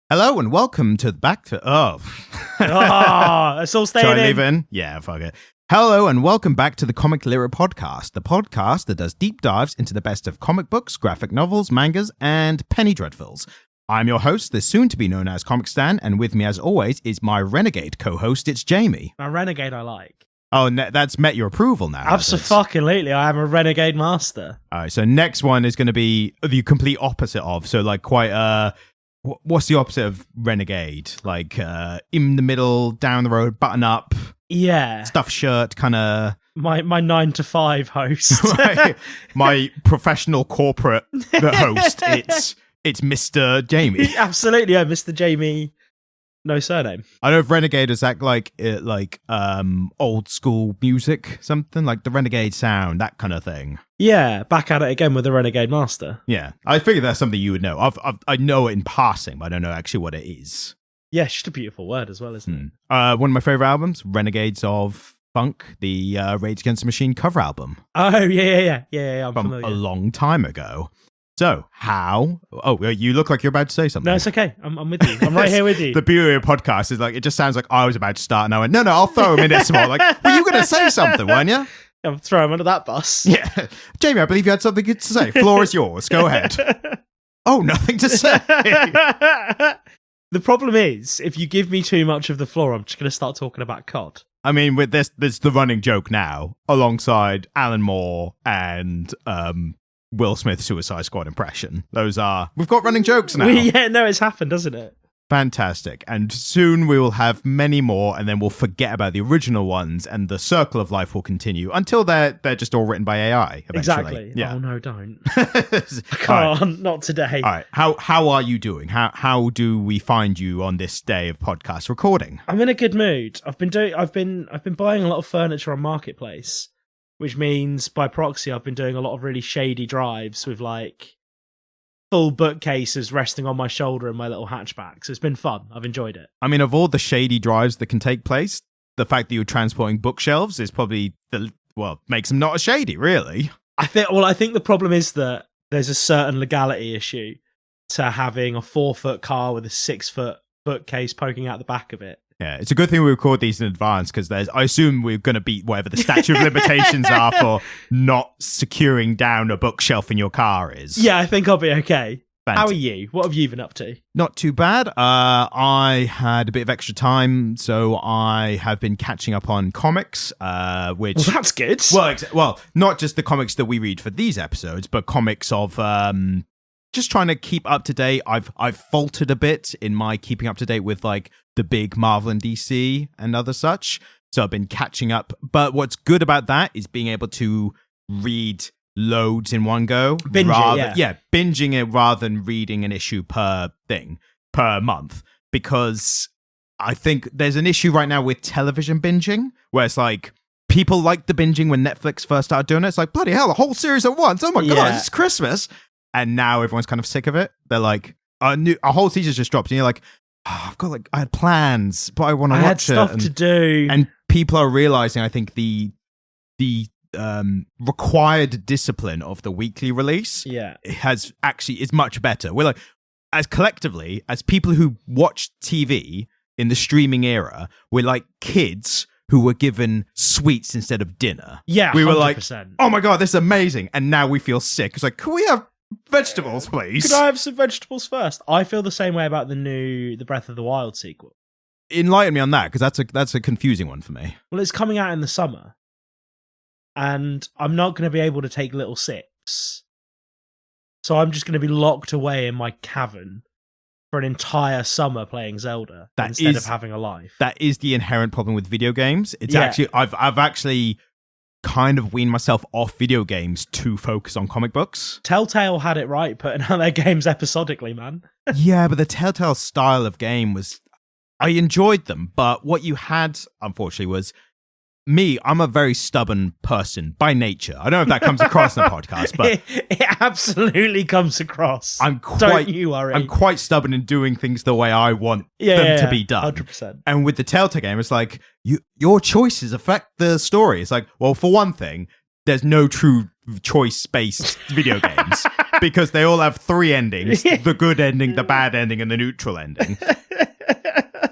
Hello and welcome to It's all staying Shall I in. leave in? Yeah, fuck it. Hello and welcome back to the Comic Literate podcast, the podcast that does deep dives into the best of comic books, graphic novels, mangas, and penny dreadfuls. I'm your host, the soon-to-be known as Comic Stan, and with me as always is my renegade co-host, it's Jamie. A renegade I like. Oh, that's met your approval now. Absolutely, I am a renegade master. All right, so next one is going to be the complete opposite of, so like quite what's the opposite of renegade? Like in the middle, down the road, button up. Yeah. Stuffed shirt, kind of. My 9 to 5 host. my professional corporate host. It's Mr. Jamie. Absolutely, yeah, Mr. Jamie. No surname. I don't know if renegade is that like old school music, something like the renegade sound, that kind of thing. Yeah, back at it again with the renegade master. Yeah, I figured that's something you would know. I know it in passing, but I don't know actually what it is. Yeah, it's just a beautiful word as well, isn't it? One of my favorite albums, Renegades of Funk, the Rage Against the Machine cover album. Oh, yeah, I'm from familiar. A long time ago. So, how? Oh, you look like you're about to say something. No, it's okay. I'm with you. I'm right here with you. The beauty of a podcast is like, it just sounds like I was about to start and I went, no, I'll throw him in this small. Like, well, you going to say something, weren't you? I'll throw him under that bus. Yeah. Jamie, I believe you had something good to say. Floor is yours. Go ahead. Oh, nothing to say. The problem is, if you give me too much of the floor, I'm just going to start talking about COD. I mean, with this, there's the running joke now, alongside Alan Moore and Will Smith's Suicide Squad impression. We've got running jokes now. It's happened, doesn't it? Fantastic. And soon we will have many more, and then we'll forget about the original ones, and the circle of life will continue until they're just all written by AI eventually. Exactly. Yeah. Oh no, don't. I can't. Right. Not today. All right. How are you doing? How do we find you on this day of podcast recording? I'm in a good mood. I've been buying a lot of furniture on Marketplace, which means by proxy I've been doing a lot of really shady drives with like full bookcases resting on my shoulder in my little hatchback. So it's been fun. I've enjoyed it. I mean, of all the shady drives that can take place, the fact that you're transporting bookshelves is probably makes them not as shady, really. I think the problem is that there's a certain legality issue to having a 4-foot car with a 6-foot bookcase poking out the back of it. Yeah, it's a good thing we record these in advance because I assume we're going to beat whatever the statute of limitations are for not securing down a bookshelf in your car is. Yeah, I think I'll be okay. Fantastic. How are you? What have you been up to? Not too bad. I had a bit of extra time, so I have been catching up on comics, which... Well, that's good. Well, not just the comics that we read for these episodes, but comics of... just trying to keep up to date. I've faltered a bit in my keeping up to date with like the big Marvel and DC and other such. So I've been catching up. But what's good about that is being able to read loads in one go. Binging it rather than reading an issue per month. Because I think there's an issue right now with television binging where it's like people liked the binging when Netflix first started doing it. It's like, bloody hell, a whole series at once. Oh my God, it's Christmas. And now everyone's kind of sick of it. They're like, a whole season's just dropped. And you're like, I had plans, but I want to watch it. I had stuff to do. And people are realizing, I think, the required discipline of the weekly release is much better. We're like, as collectively, as people who watch TV in the streaming era, we're like kids who were given sweets instead of dinner. Yeah, we were 100%. like, oh my God, this is amazing. And now we feel sick. It's like, can we have vegetables, please? Could I have some vegetables first? I feel the same way about the Breath of the Wild sequel. Enlighten me on that, because that's a confusing one for me. Well, it's coming out in the summer, and I'm not going to be able to take little sips. So I'm just going to be locked away in my cavern for an entire summer playing Zelda instead of having a life. That is the inherent problem with video games. It's actually I've actually kind of weaned myself off video games to focus on comic books. Telltale had it right putting out their games episodically, man. Yeah, but the Telltale style of game was... I enjoyed them, but what you had, unfortunately, was... I'm a very stubborn person by nature. I don't know if that comes across in the podcast, but... It absolutely comes across. Don't you worry. I'm quite stubborn in doing things the way I want them to be done. 100%. And with the Telltale game, it's like, your choices affect the story. It's like, well, for one thing, there's no true choice-based video games because they all have 3 endings: the good ending, the bad ending, and the neutral ending.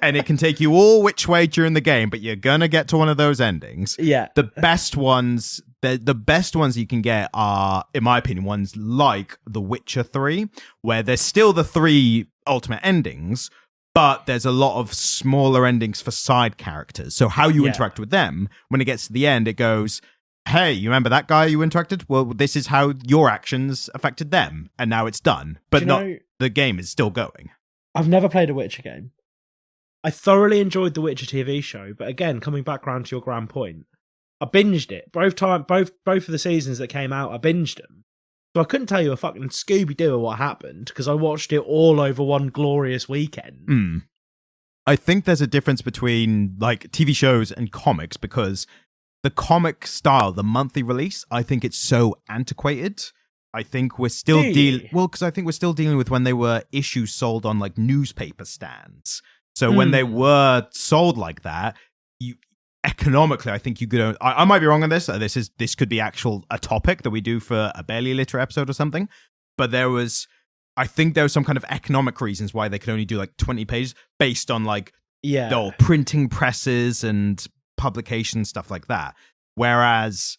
And it can take you all which way during the game, but you're gonna get to one of those endings. Yeah. The best ones, the best ones you can get are, in my opinion, ones like The Witcher 3, where there's still the 3 ultimate endings, but there's a lot of smaller endings for side characters. So how you interact with them, when it gets to the end, it goes, hey, you remember that guy you interacted? Well, this is how your actions affected them, and now it's done. But the game is still going. I've never played a Witcher game. I thoroughly enjoyed the Witcher TV show, but again, coming back around to your grand point, I binged it. Both of the seasons that came out, I binged them. So I couldn't tell you a fucking Scooby-Doo of what happened, because I watched it all over one glorious weekend. I think there's a difference between like TV shows and comics, because the comic style, the monthly release, I think it's so antiquated. I think we're still dealing with when they were issues sold on like newspaper stands. So when they were sold like that, you economically, I think you could. I might be wrong on this. This could be a topic that we do for a Barely Literate episode or something. But I think there was some kind of economic reasons why they could only do like 20 pages based on like the old printing presses and publication stuff like that. Whereas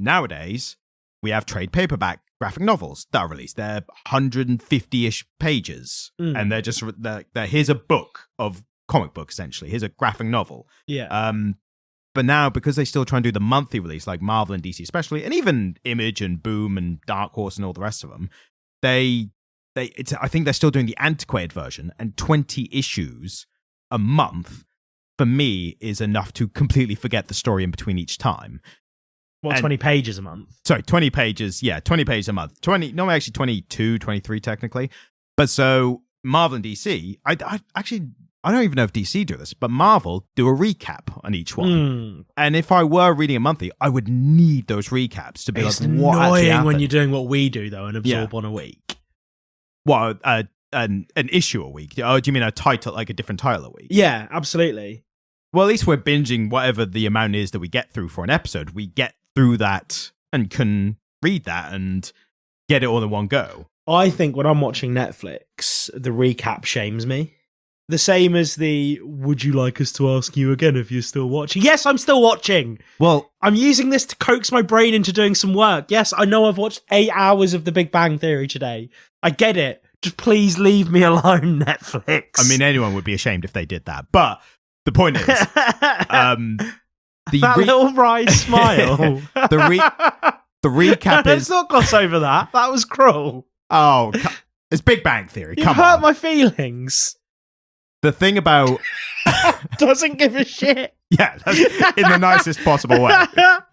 nowadays we have trade paperback graphic novels that are released. They're 150-ish pages, and they're just here's a book of comic book, essentially. Here's a graphic novel. But now, because they still try and do the monthly release, like Marvel and DC especially, and even Image and Boom and Dark Horse and all the rest of them, I think they're still doing the antiquated version, and 20 issues a month for me is enough to completely forget the story in between each time. 20 pages a month? Sorry, 20 pages. Yeah, 20 pages a month. 22, 23 technically. But so Marvel and DC, I don't even know if DC do this, but Marvel do a recap on each one. And if I were reading a monthly, I would need those recaps to be it's like, what actually annoying happened? when you're doing what we do, though, and absorb on a week. Well, an issue a week? Oh, do you mean a title, like a different title a week? Yeah, absolutely. Well, at least we're binging whatever the amount is that we get through for an episode. We get through that and can read that and get it all in one go. I think when I'm watching Netflix, the recap shames me. The same as the, would you like us to ask you again if you're still watching? Yes, I'm still watching. Well, I'm using this to coax my brain into doing some work. Yes, I know I've watched 8 hours of The Big Bang Theory today. I get it. Just please leave me alone, Netflix. I mean, anyone would be ashamed if they did that. But the point is, that little wry smile. the recap is... Let's not gloss over that. That was cruel. Oh, it's Big Bang Theory. You hurt my feelings. The thing about... Doesn't give a shit. Yeah, in the nicest possible way.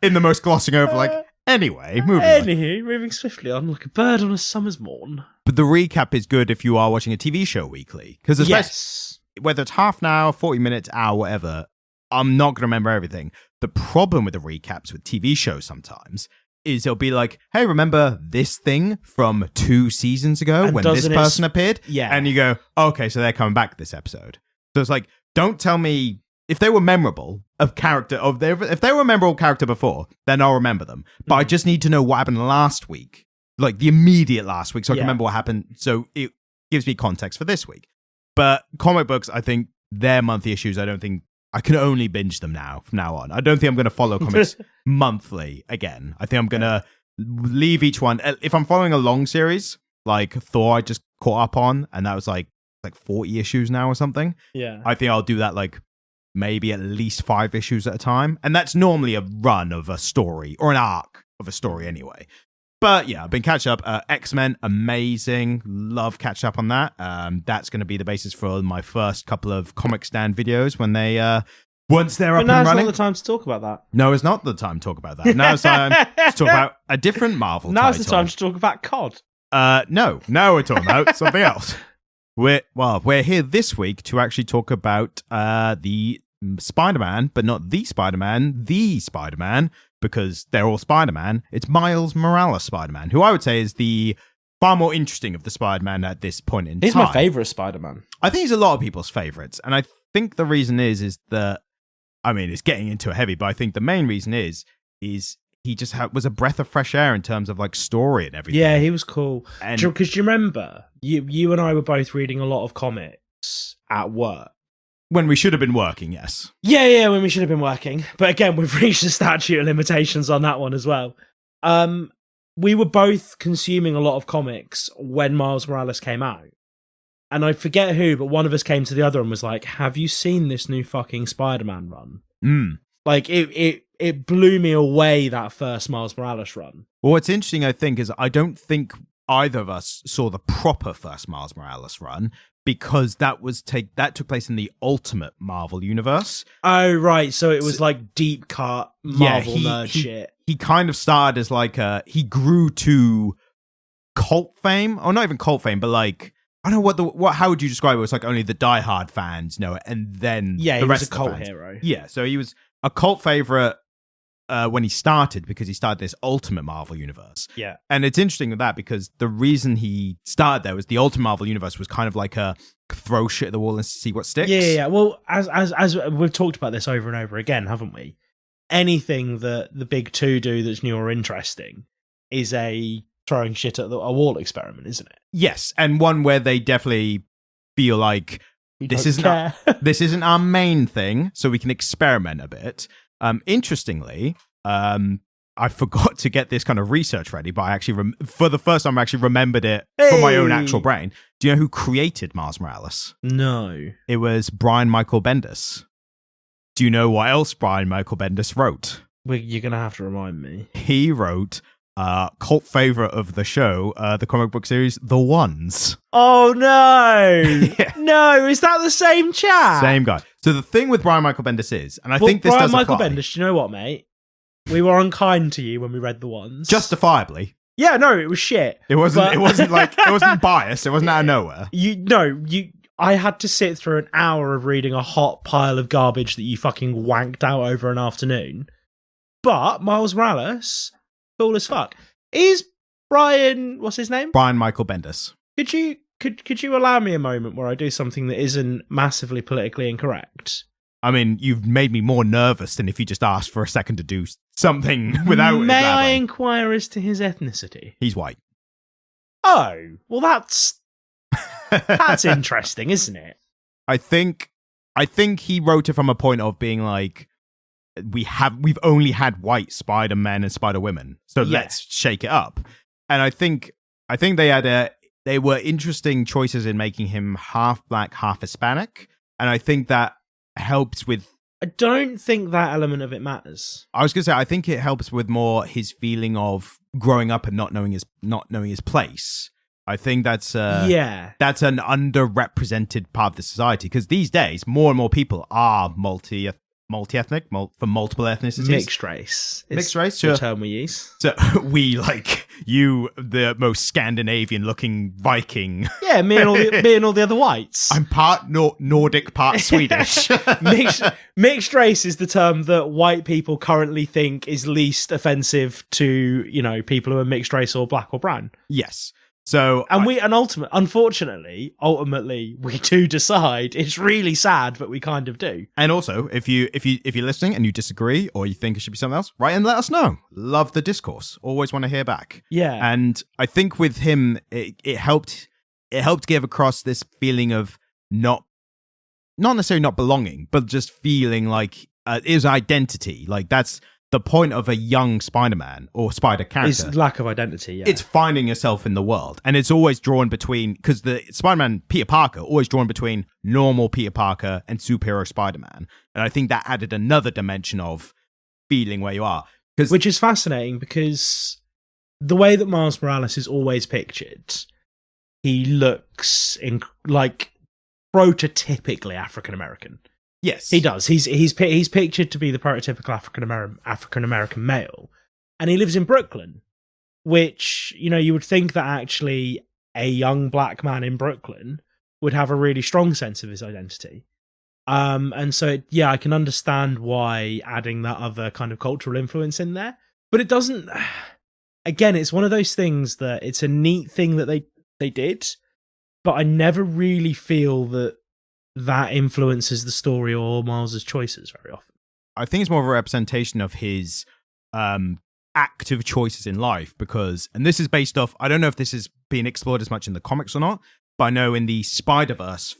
In the most glossing over, like, anyway, moving swiftly on like a bird on a summer's morn. But the recap is good if you are watching a TV show weekly. Because whether it's half an hour, 40 minutes, hour, whatever, I'm not going to remember everything. The problem with the recaps with TV shows sometimes is it'll be like, hey, remember this thing from 2 seasons ago when this person appeared? Yeah. And you go, okay, so they're coming back this episode. So it's like, don't tell me if they were memorable if they were a memorable character before, then I'll remember them. But I just need to know what happened last week, like the immediate last week, so I can remember what happened. So it gives me context for this week. But comic books, I think their monthly issues, I can only binge them now from now on. I don't think I'm going to follow comics monthly again. I think I'm going to leave each one. If I'm following a long series, like Thor, I just caught up on, and that was like 40 issues now or something. Yeah. I think I'll do that like maybe at least 5 issues at a time. And that's normally a run of a story or an arc of a story anyway. But yeah, I've been catching up. X-Men, amazing. Love catching up on that. That's going to be the basis for my first couple of Comic Stand videos when they once they're up and running. Now's not the time to talk about that. No, it's not the time to talk about that. Now's the time to talk about a different Marvel title. Now's the time to talk about COD. No, we're talking about something else. We're here this week to actually talk about the Spider-Man, but not the Spider-Man, because they're all Spider-Man. It's Miles Morales Spider-Man, who I would say is the far more interesting of the Spider-Man at this point in time. He's my favourite Spider-Man. I think he's a lot of people's favourites, and I think the reason is that, I mean, it's getting into a heavy, but I think the main reason is he just was a breath of fresh air in terms of like story and everything. Yeah, he was cool. And Because do you remember, you and I were both reading a lot of comics at work. when we should have been working, yes. Yeah, when we should have been working. But again, we've reached the statute of limitations on that one as well. We were both consuming a lot of comics when Miles Morales came out. And I forget who, but one of us came to the other and was like, have you seen this new fucking Spider-Man run? Like, it blew me away, that first Miles Morales run. Well, what's interesting, I think, is I don't think either of us saw the proper first Miles Morales run, because that took place in the Ultimate Marvel universe. Oh, right. So it was like deep cut Marvel nerd shit. He kind of started as like he grew to cult fame, or not even cult fame, but like, I don't know how would you describe it? It's like only the diehard fans know it, and then the rest was a of the cult fans. hero. Yeah, so he was a cult favorite when he started, because he started this Ultimate Marvel universe. Yeah, and it's interesting with that because the reason he started there was the Ultimate Marvel universe was kind of like a throw shit at the wall and see what sticks. Yeah. Well, as we've talked about this over and over again, haven't we? Anything that the big two do that's new or interesting is a throwing shit at a wall experiment, isn't it? Yes, and one where they definitely feel like this isn't our main thing, so we can experiment a bit. Interestingly, I forgot to get this kind of research ready, but I actually, for the first time, I actually remembered it from my own actual brain. Do you know who created Miles Morales? No. It was Brian Michael Bendis. Do you know what else Brian Michael Bendis wrote? Well, you're going to have to remind me. He wrote cult favorite of the show, the comic book series, The Ones. Oh, no. Yeah. No, is that the same chap? Same guy. So the thing with Brian Michael Bendis is, and I think this does Michael apply. Bendis, do you know what, mate? We were unkind to you when we read The Ones. Justifiably. Yeah, no, it was shit. It wasn't biased. It wasn't out of nowhere. I had to sit through an hour of reading a hot pile of garbage that you fucking wanked out over an afternoon. But Miles Morales, cool as fuck. Is Brian, what's his name? Brian Michael Bendis. Could you allow me a moment where I do something that isn't massively politically incorrect? I mean, you've made me more nervous than if you just asked for a second to do something without it. May I inquire as to his ethnicity? He's white. Oh, well that's interesting, isn't it? I think he wrote it from a point of being like, we've only had white Spider-Men and Spider-Women, so let's shake it up. And I think they were interesting choices in making him half black, half Hispanic, and I think that helps with. I don't think that element of it matters. I was gonna say I think it helps with more his feeling of growing up and not knowing his place. I think that's an underrepresented part of the society, because these days more and more people are multi-ethnic for multiple ethnicities. Mixed race, Sure. The term we use. So we, like you, the most Scandinavian-looking Viking. Yeah, me and all the other whites. I'm part Nordic, part Swedish. Mixed race is the term that white people currently think is least offensive to people who are mixed race or black or brown. Yes. So unfortunately, we do decide. It's really sad, but we kind of do. And also, if you're listening and you disagree or you think it should be something else, write and let us know. Love the discourse. Always want to hear back. Yeah. And I think with him, it helped give across this feeling of not necessarily not belonging, but just feeling like his identity. Like that's the point of a young Spider-Man or Spider character. It's lack of identity, yeah. It's finding yourself in the world. And it's always drawn between, because the Spider-Man, Peter Parker, always drawn between normal Peter Parker and superhero Spider-Man. And I think that added another dimension of feeling where you are. Which is fascinating, because the way that Miles Morales is always pictured, he looks prototypically African-American. Yes, he does. He's pictured to be the prototypical African American male, and he lives in Brooklyn, which you would think that actually a young black man in Brooklyn would have a really strong sense of his identity. And so I can understand why adding that other kind of cultural influence in there, but it doesn't. Again, it's one of those things that it's a neat thing that they did, but I never really feel that influences the story or Miles's choices very often. I think it's more of a representation of his active choices in life because, and this is based off, I don't know if this is being explored as much in the comics or not, but I know in the Spider-Verse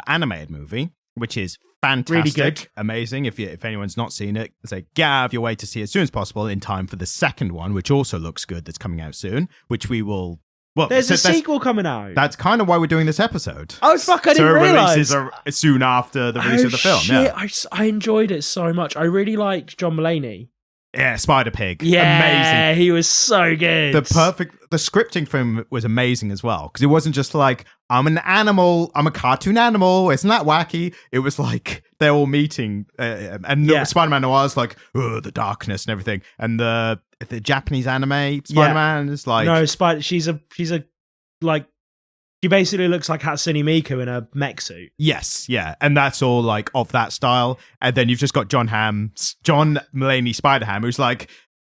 animated movie, which is fantastic, really good, amazing. If anyone's not seen it, say get out of your way to see it as soon as possible in time for the second one, which also looks good. That's coming out soon, which we will. Well, there's a sequel coming out. That's kind of why we're doing this episode. Oh fuck! I didn't realize. So it releases soon after the release of the film. Shit. Yeah, I enjoyed it so much. I really liked John Mulaney. Yeah, Spider-Pig. Yeah, amazing. He was so good. The scripting for him was amazing as well because it wasn't just like I'm an animal, I'm a cartoon animal. Isn't that wacky? It was like they're all meeting, and Spider-Man Noir's like the darkness and everything, and the Japanese anime Spider-Man is like She's a like. She basically looks like Hatsune Miku in a mech suit. Yes, yeah. And that's all like of that style. And then you've just got John Mulaney Spider-Ham, who's like,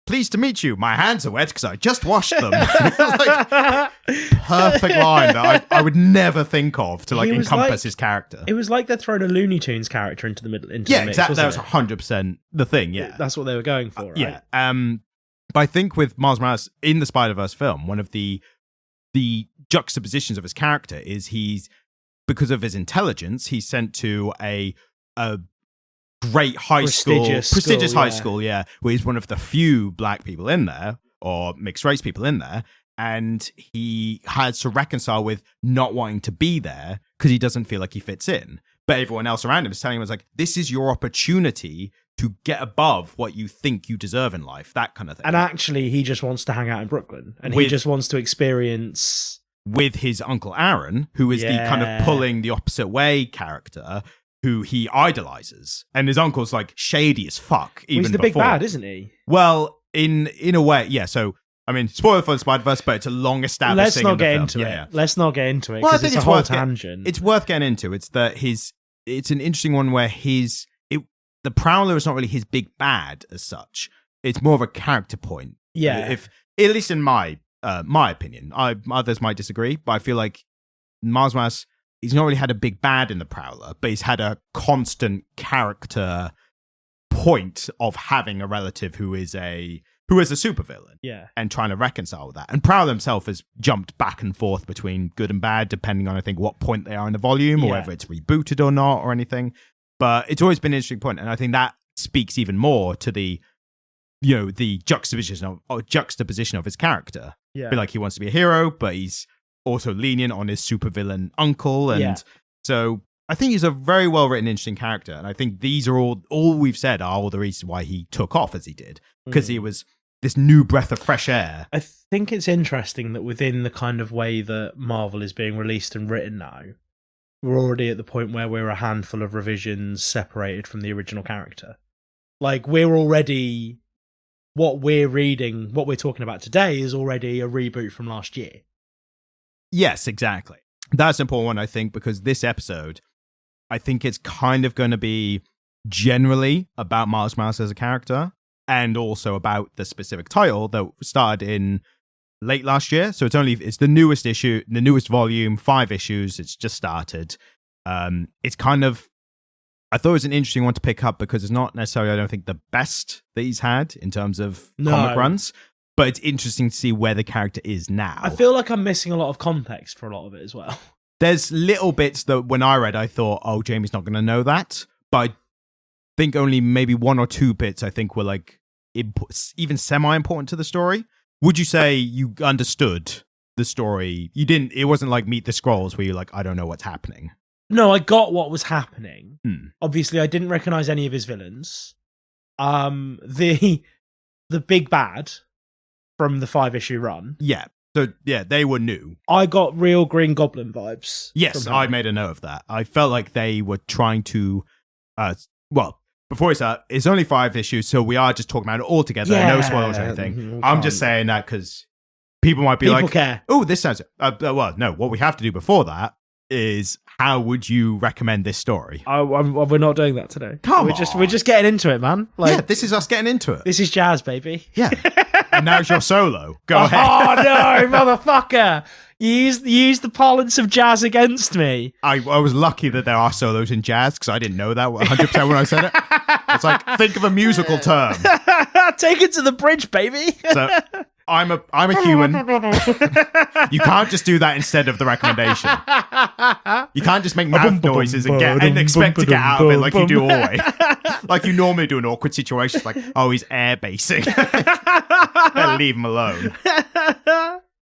pleased to meet you. My hands are wet because I just washed them. Like, perfect line that I would never think of to like encompass his character. It was like they're throwing a Looney Tunes character into the middle. Exactly. That was 100% the thing, yeah. That's what they were going for, right? Yeah. But I think with Miles Morales in the Spider-Verse film, one of the juxtapositions of his character is because of his intelligence, he's sent to a great prestigious high school, where he's one of the few black people in there or mixed race people in there, and he has to reconcile with not wanting to be there because he doesn't feel like he fits in. But everyone else around him is telling him, like, this is your opportunity to get above what you think you deserve in life, that kind of thing. And actually, he just wants to hang out in Brooklyn, and he just wants to experience... With his Uncle Aaron, who is the kind of pulling the opposite way character, who he idolizes. And his uncle's like shady as fuck, even he's the before. big bad, isn't he? Well, in a way, yeah. So, I mean, spoiler for the Spider-Verse, but it's a long established Let's thing not in the get film. into it. Yeah. Let's not get into it, well, I because think it's a whole tangent. It's worth getting into. It's that it's an interesting one where the Prowler is not really his big bad as such. It's more of a character point. Yeah. At least in my opinion. Others might disagree, but I feel like Miles Morales, he's not really had a big bad in the Prowler, but he's had a constant character point of having a relative who is a supervillain, and trying to reconcile with that. And Prowler himself has jumped back and forth between good and bad, depending on I think what point they are in the volume, or whether it's rebooted or not, or anything. But it's always been an interesting point, and I think that speaks even more to the juxtaposition of his character. Yeah. Feel like he wants to be a hero, but he's also lenient on his supervillain uncle. And so I think he's a very well-written, interesting character. And I think these are all we've said are all the reasons why he took off as he did. Because he was this new breath of fresh air. I think it's interesting that within the kind of way that Marvel is being released and written now, we're already at the point where we're a handful of revisions separated from the original character. Like, we're already... What we're reading, what we're talking about today is already a reboot from last year. Yes, exactly. That's an important one, I think, because this episode, I think it's kind of going to be generally about Miles Morales as a character, and also about the specific title that started in late last year. So it's the newest issue, the newest volume, 5 issues. It's just started. It's kind of, I thought it was an interesting one to pick up because it's not necessarily, I don't think, the best that he's had in terms of comic runs, but it's interesting to see where the character is now. I feel like I'm missing a lot of context for a lot of it as well. There's little bits that when I read, I thought, oh, Jamie's not going to know that. But I think only maybe 1 or 2 bits I think were like even semi-important to the story. Would you say you understood the story? You didn't, it wasn't like Meet the Skrulls where you're like, I don't know what's happening. No, I got what was happening. Obviously, I didn't recognize any of his villains. The big bad from the 5-issue run. Yeah. So, yeah, they were new. I got real Green Goblin vibes. Yes, I made a note of that. I felt like they were trying to... before it's only 5 issues, so we are just talking about it all together. No spoilers or anything. I'm just saying that because people might be like... care. Oh, this sounds... no, what we have to do before that is how would you recommend this story? We're not doing that today. Come on. We're just getting into it, man. Like, this is us getting into it. This is jazz, baby. Yeah. And now it's your solo. Go ahead. Oh, no, motherfucker. You used the parlance of jazz against me. I was lucky that there are solos in jazz because I didn't know that 100% when I said it. It's like, think of a musical term. Take it to the bridge, baby. So I'm a human. You can't just do that instead of the recommendation. You can't just make mouth noises and expect to get out of it like you do always. Like you normally do in awkward situations, like, oh, he's air basing. Better leave him alone.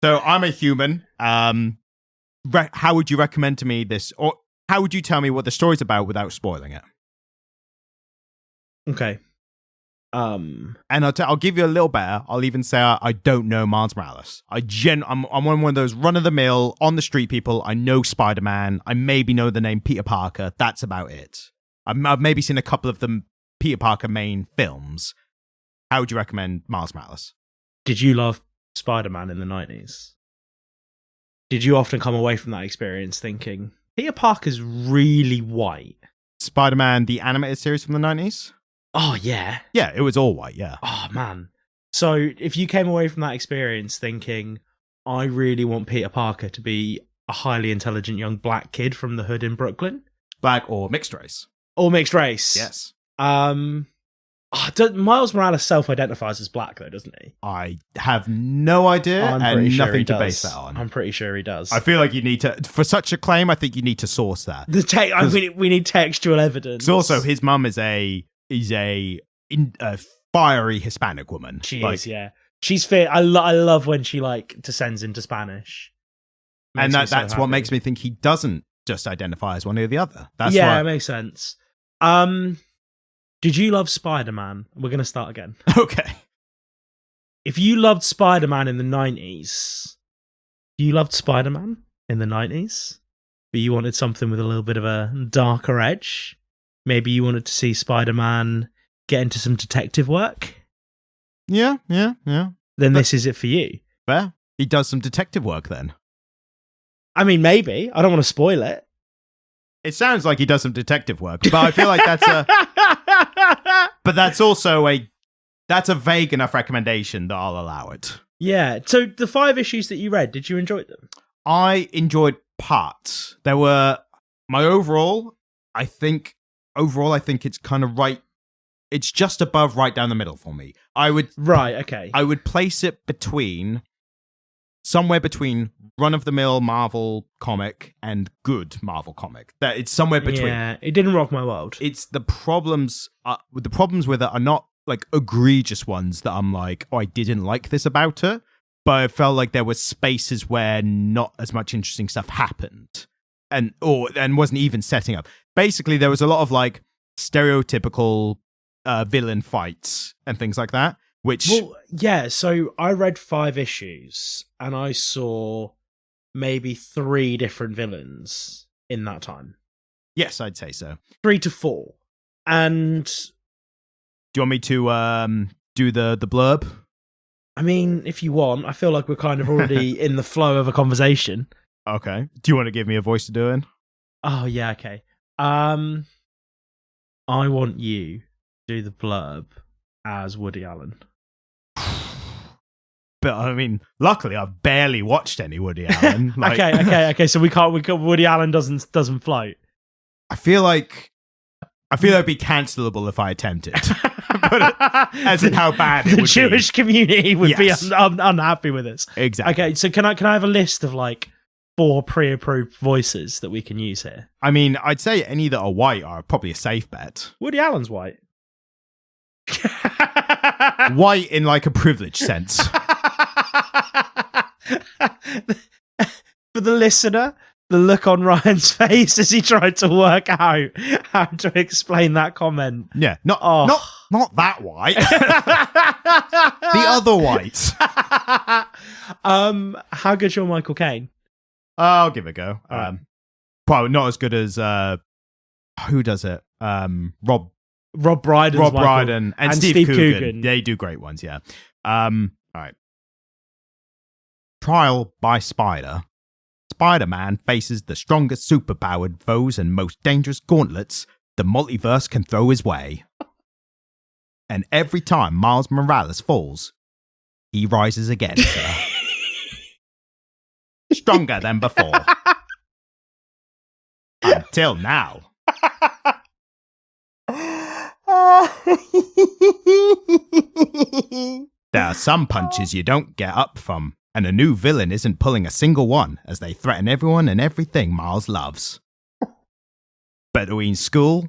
So I'm a human. How would you recommend to me this, or how would you tell me what the story's about without spoiling it? Okay. And I'll give you a little better. I'll even say I don't know Miles Morales. I'm one of those run of the mill on the street people. I know Spider-Man. I maybe know the name Peter Parker. That's about it. I've maybe seen a couple of the Peter Parker main films. How would you recommend Miles Morales? Did you love Spider-Man in the 90s? Did you often come away from that experience thinking Peter Parker's really white? Spider-Man, the animated series from the 90s? Oh, yeah. Yeah, it was all white, yeah. Oh, man. So if you came away from that experience thinking, I really want Peter Parker to be a highly intelligent young black kid from the hood in Brooklyn. Black or mixed race. Or mixed race. Yes. Miles Morales self-identifies as black, though, doesn't he? I have no idea and sure nothing to base that on. I'm pretty sure he does. I feel like you need to, for such a claim, I think you need to source that. We need textual evidence. Also, his mum is a fiery Hispanic woman. She is, yeah. She's fair. I love when she descends into Spanish. And that's what makes me think he doesn't just identify as one or the other. That's it makes sense. Did you love Spider-Man? We're going to start again. Okay. If you loved Spider-Man in the 90s, you loved Spider-Man in the 90s, but you wanted something with a little bit of a darker edge. Maybe you wanted to see Spider-Man get into some detective work. Yeah. Then this is it for you. Fair. He does some detective work then. I mean, maybe. I don't want to spoil it. It sounds like he does some detective work, but I feel like but that's also that's a vague enough recommendation that I'll allow it. Yeah. So the 5 issues that you read, did you enjoy them? I enjoyed parts. There were I think it's kind of right. It's just above right down the middle for me. Okay. I would place it somewhere between run-of-the-mill Marvel comic and good Marvel comic. That it's somewhere between. Yeah, it didn't rock my world. It's the problems with it are not egregious ones that I'm like, oh, I didn't like this about it, but I felt like there were spaces where not as much interesting stuff happened and wasn't even setting up. Basically, there was a lot of stereotypical villain fights and things like that. So I read 5 issues and I saw maybe 3 different villains in that time. Yes, I'd say so. 3 to 4. And do you want me to do the blurb? I mean, if you want, I feel like we're kind of already in the flow of a conversation. Okay. Do you want to give me a voice to do it? Oh, yeah, okay. I want you to do the blurb as Woody Allen. But I mean, luckily I've barely watched any Woody Allen. Okay. So we can't. Woody Allen doesn't float. I feel like it'd be cancelable if I attempted. As in how bad it would be. The Jewish community would be unhappy with us. Exactly. Okay, so can I have a list of 4 pre-approved voices that we can use here? I mean, I'd say any that are white are probably a safe bet. Woody Allen's white. White in a privileged sense. For the listener, the look on Ryan's face as he tried to work out how to explain that comment. Yeah, not that white. The other white. How good's your Michael Caine? I'll give it a go. Probably not as good as who does it? Rob Brydon and Steve Coogan. They do great ones, yeah. All right. Trial by Spider-Man faces the strongest superpowered foes and most dangerous gauntlets the multiverse can throw his way. And every time Miles Morales falls, he rises again, sir. Stronger than before. Until now. There are some punches you don't get up from, and a new villain isn't pulling a single one as they threaten everyone and everything Miles loves. Between school,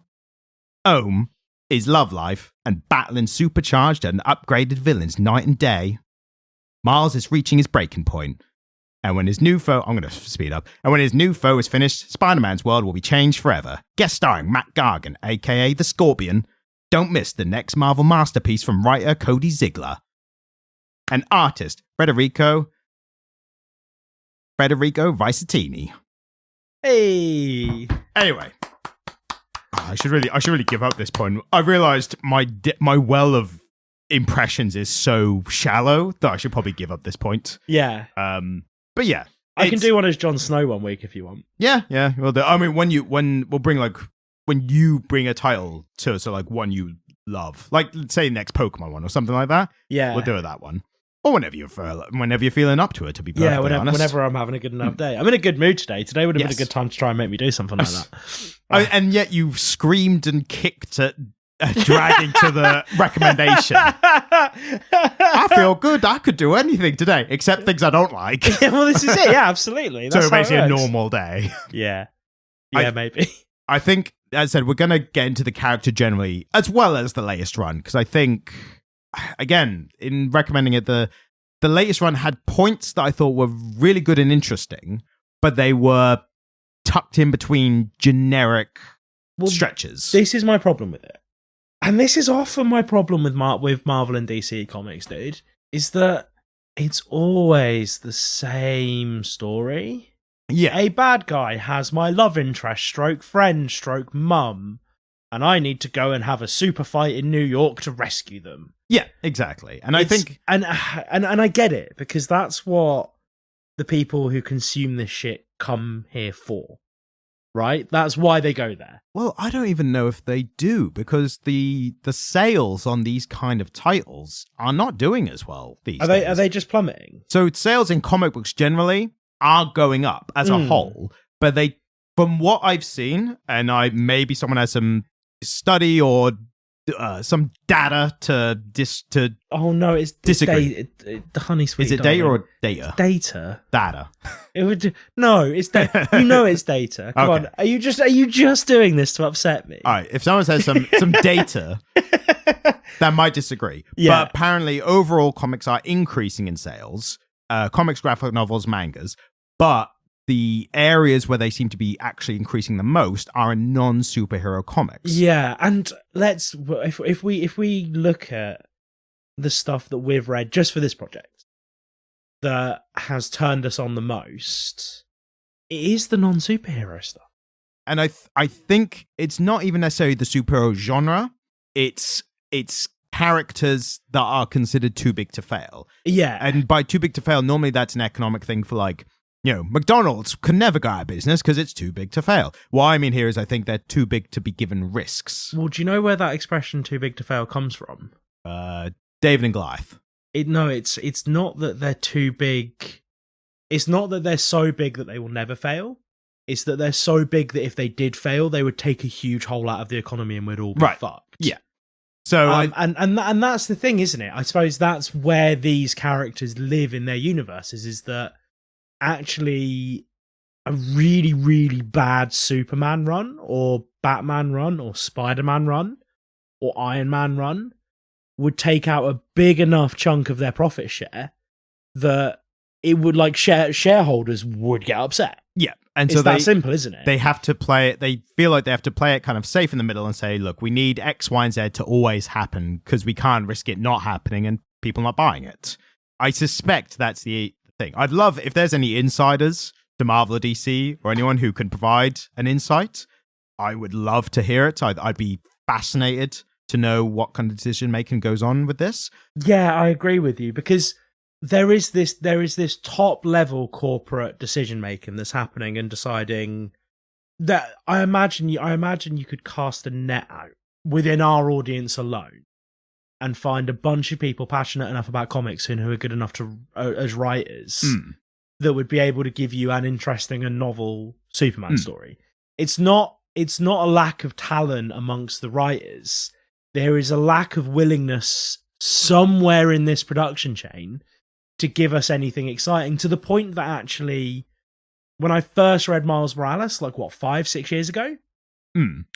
home, his love life, and battling supercharged and upgraded villains night and day, Miles is reaching his breaking point. And when his new foe... I'm going to speed up. And when his new foe is finished, Spider-Man's world will be changed forever. Guest starring Matt Gargan, a.k.a. The Scorpion. Don't miss the next Marvel masterpiece from writer Cody Ziglar. And artist Federico Vicentini. Hey! Anyway. I should really give up this point. I realized my well of impressions is so shallow that I should probably give up this point. Yeah. But yeah, I can do one as Jon Snow one week if you want. Yeah. Well, I mean, when you bring a title to so like one you love, like let's say next Pokemon one or something like that. Yeah, we'll do it that one. Or whenever you're feeling up to it, to be perfectly honest. Whenever I'm having a good enough day. I'm in a good mood today. Today would have been a good time to try and make me do something like that. And yet you've screamed and kicked at dragging to the recommendation. I feel good. I could do anything today, except things I don't like. Yeah, well, this is it. Yeah, absolutely. That's so basically a normal day. Yeah, maybe. I think, as I said, we're going to get into the character generally, as well as the latest run, because I think, again, in recommending it, the latest run had points that I thought were really good and interesting, but they were tucked in between generic stretches. This is my problem with it. And this is often my problem with Marvel and DC comics, dude, is that it's always the same story. Yeah. A bad guy has my love interest, stroke friend, stroke mum, and I need to go and have a super fight in New York to rescue them. Yeah, exactly. And I think... And I get it, because that's what the people who consume this shit come here for. Right? That's why they go there. Well, I don't even know if they do, because the sales on these kind of titles are not doing as well these days. Are they just plummeting? So sales in comic books generally are going up as a whole, but they, from what I've seen, and maybe someone has some study or some data to oh no, it's disagree. The honey sweet. Is it data or data? It's data. Data. It would it's data. You know it's data. Come on, are you just doing this to upset me? All right, if someone says some data, that might disagree. Yeah. But apparently, overall, comics are increasing in sales. Comics, graphic novels, mangas, but the areas where they seem to be actually increasing the most are in non-superhero comics. Yeah, and if we look at the stuff that we've read just for this project that has turned us on the most, it is the non-superhero stuff. And I think it's not even necessarily the superhero genre. It's characters that are considered too big to fail. Yeah. And by too big to fail, normally that's an economic thing for like, McDonald's can never go out of business because it's too big to fail. What I mean here is I think they're too big to be given risks. Well, do you know where that expression "too big to fail" comes from? David and Goliath. It's not that they're too big. It's not that they're so big that they will never fail. It's that they're so big that if they did fail, they would take a huge hole out of the economy and we'd all be fucked. Yeah. So and that's the thing, isn't it? I suppose that's where these characters live in their universes, is that actually a really, really bad Superman run or Batman run or Spider-Man run or Iron Man run would take out a big enough chunk of their profit share that it would shareholders would get upset. Yeah. And it's that simple, isn't it? They have to play it. They feel like they have to play it kind of safe in the middle and say, look, we need X, Y, and Z to always happen because we can't risk it not happening and people not buying it. I suspect that's the thing. I'd love if there's any insiders to Marvel or DC or anyone who can provide an insight. I would love to hear it. I'd be fascinated to know what kind of decision making goes on with this. Yeah, I agree with you, because there is this top level corporate decision making that's happening and deciding that I imagine you could cast a net out within our audience alone and find a bunch of people passionate enough about comics and who are good enough to as writers that would be able to give you an interesting and novel Superman story. It's not a lack of talent amongst the writers. There is a lack of willingness somewhere in this production chain to give us anything exciting, to the point that actually, when I first read Miles Morales, 5-6 years ago,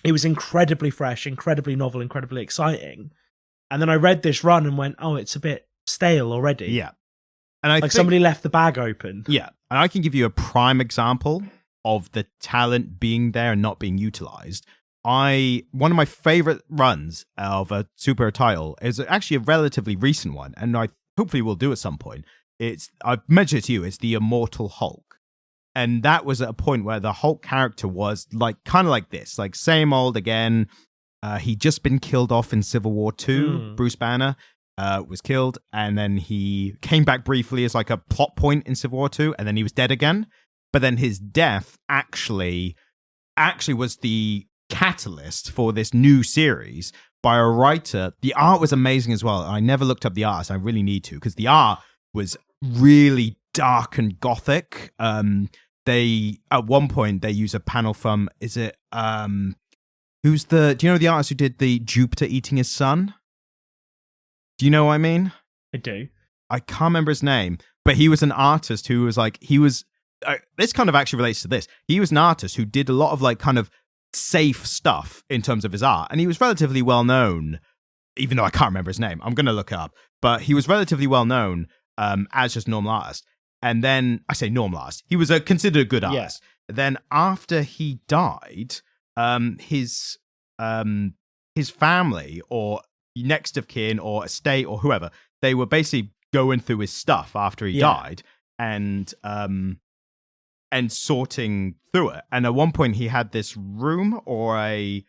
it was incredibly fresh, incredibly novel, incredibly exciting. And then I read this run and went, oh, it's a bit stale already. Yeah. And I think somebody left the bag open. Yeah. And I can give you a prime example of the talent being there and not being utilized. One of my favorite runs of a superhero title is actually a relatively recent one, and I hopefully will do at some point. I've mentioned it to you, it's the Immortal Hulk. And that was at a point where the Hulk character was kind of like this, same old again. He'd just been killed off in Civil War II. Bruce Banner was killed, and then he came back briefly as a plot point in Civil War II, and then he was dead again. But then his death actually was the catalyst for this new series by a writer. The art was amazing as well. I never looked up the art, so I really need to, because the art was really dark and gothic. They at one point they use a panel from, is it do you know the artist who did the Jupiter eating his son? Do you know what I mean? I do. I can't remember his name, but he was an artist who was this kind of actually relates to this. He was an artist who did a lot of kind of safe stuff in terms of his art, and he was relatively well known, even though I can't remember his name. I'm going to look it up, but he was relatively well known as just normal artist. And then I say normal artist, he was considered a good artist. Yeah. Then after he died, his family or next of kin or estate or whoever, they were basically going through his stuff after he died and sorting through it. And at one point he had this room or a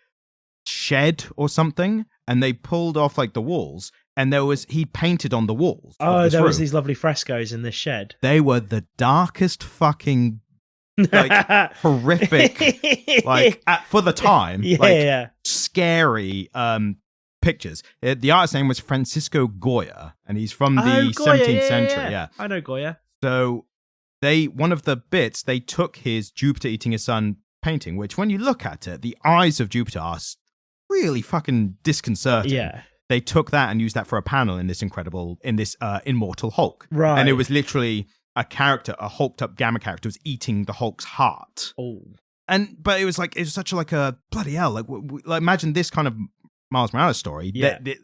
shed or something, and they pulled off the walls, and he painted on the walls. Oh, there was these lovely frescoes in this shed. They were the darkest fucking horrific, for the time, scary picture. The artist's name was Francisco Goya, and he's from the 17th century. Yeah, I know Goya. So one of the bits, they took his Jupiter eating his son painting, which when you look at it, the eyes of Jupiter are really fucking disconcerting. Yeah. They took that and used that for a panel in this Immortal Hulk. Right. And it was literally a hulked up gamma character was eating the Hulk's heart. Oh. But it was such a bloody hell. Imagine this kind of Miles Morales story,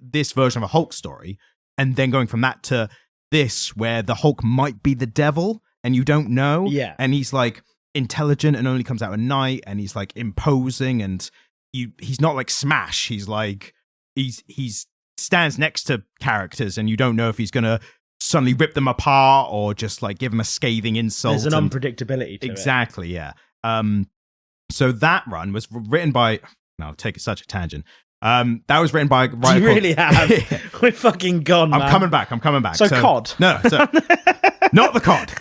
this version of a Hulk story, and then going from that to this, where the Hulk might be the devil and you don't know. Yeah. And he's intelligent and only comes out at night, and he's imposing, and he's not Smash. He's stands next to characters, and you don't know if he's gonna suddenly rip them apart or just give them a scathing insult. There's an unpredictability to it. Exactly, yeah. So that run was written by. Now, I'll take such a tangent. That was written by a writer. You really have. We're fucking gone. I'm coming back. So COD. No, not the COD.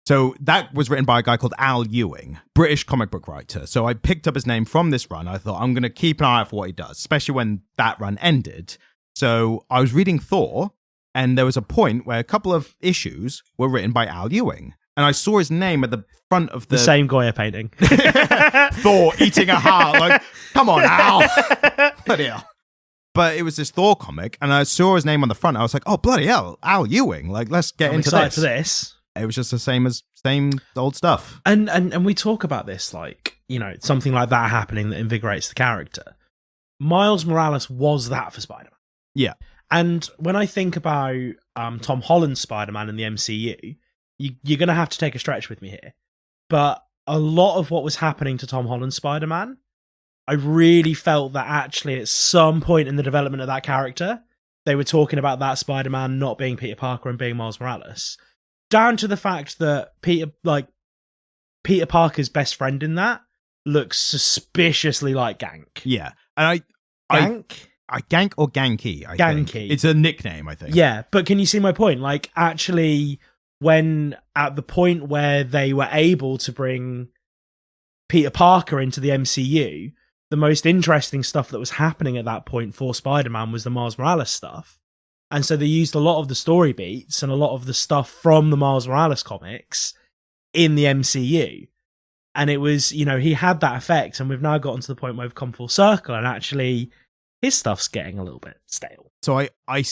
So that was written by a guy called Al Ewing, British comic book writer. So I picked up his name from this run. I thought, I'm going to keep an eye out for what he does, especially when that run ended. So I was reading Thor, and there was a point where a couple of issues were written by Al Ewing. And I saw his name at the front of the same Goya painting. Thor eating a heart. Come on, Al. Bloody hell. But it was this Thor comic, and I saw his name on the front. I was like, oh, bloody hell, Al Ewing. Let's get into this. For this. It was just the same old stuff. And we talk about this, something like that happening that invigorates the character. Miles Morales was that for Spider-Man. Yeah. And when I think about Tom Holland's Spider-Man in the MCU, you're going to have to take a stretch with me here. But a lot of what was happening to Tom Holland's Spider-Man, I really felt that actually at some point in the development of that character, they were talking about that Spider-Man not being Peter Parker and being Miles Morales. Down to the fact that Peter Parker's best friend in that looks suspiciously like Gank. Yeah. And Gank? Gank or Ganky, I Ganky. think. It's a nickname, I think. Yeah, but can you see my point? Actually, when at the point where they were able to bring Peter Parker into the MCU, the most interesting stuff that was happening at that point for Spider-Man was the Miles Morales stuff. And so they used a lot of the story beats and a lot of the stuff from the Miles Morales comics in the MCU. And it was, he had that effect, and we've now gotten to the point where we've come full circle, and actually his stuff's getting a little bit stale. So I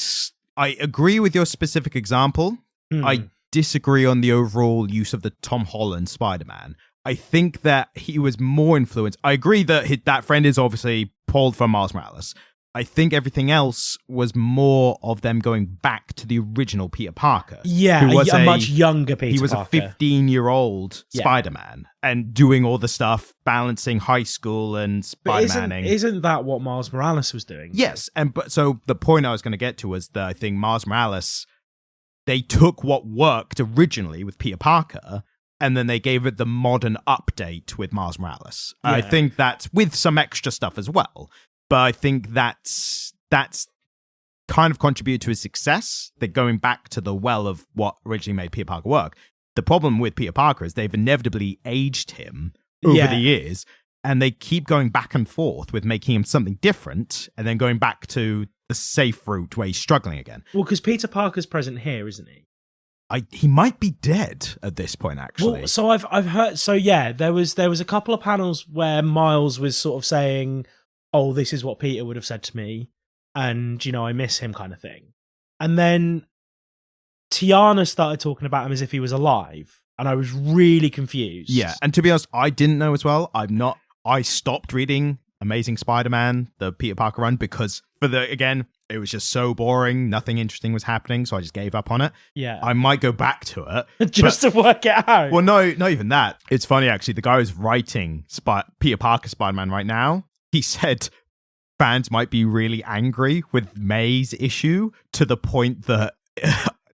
agree with your specific example. I disagree on the overall use of the Tom Holland Spider-Man. I think that he was more influenced. I agree that that friend is obviously pulled from Miles Morales. I think everything else was more of them going back to the original Peter Parker. Yeah, who was a much younger Peter Parker. He was a 15-year-old Spider-Man and doing all the stuff, balancing high school and Spider-Manning. Isn't that what Miles Morales was doing? Yes, but so the point I was going to get to was that I think Miles Morales, they took what worked originally with Peter Parker and then they gave it the modern update with Miles Morales. Yeah. I think that's with some extra stuff as well. But I think that's kind of contributed to his success. They're going back to the well of what originally made Peter Parker work. The problem with Peter Parker is they've inevitably aged him over the years, and they keep going back and forth with making him something different, and then going back to the safe route where he's struggling again. Well, because Peter Parker's present here, isn't he? He might be dead at this point, actually. Well, so I've heard. So yeah, there was a couple of panels where Miles was sort of saying, "Oh, this is what Peter would have said to me, and, you know, I miss him," kind of thing. And then Tiana started talking about him as if he was alive, and I was really confused. Yeah, and to be honest, I didn't know as well. I stopped reading Amazing Spider-Man, the Peter Parker run, because it was just so boring. Nothing interesting was happening, so I just gave up on it. Yeah. I might go back to it. Just to work it out. Well, no, not even that. It's funny, actually. The guy who's writing Peter Parker Spider-Man right now, he said fans might be really angry with May's issue to the point that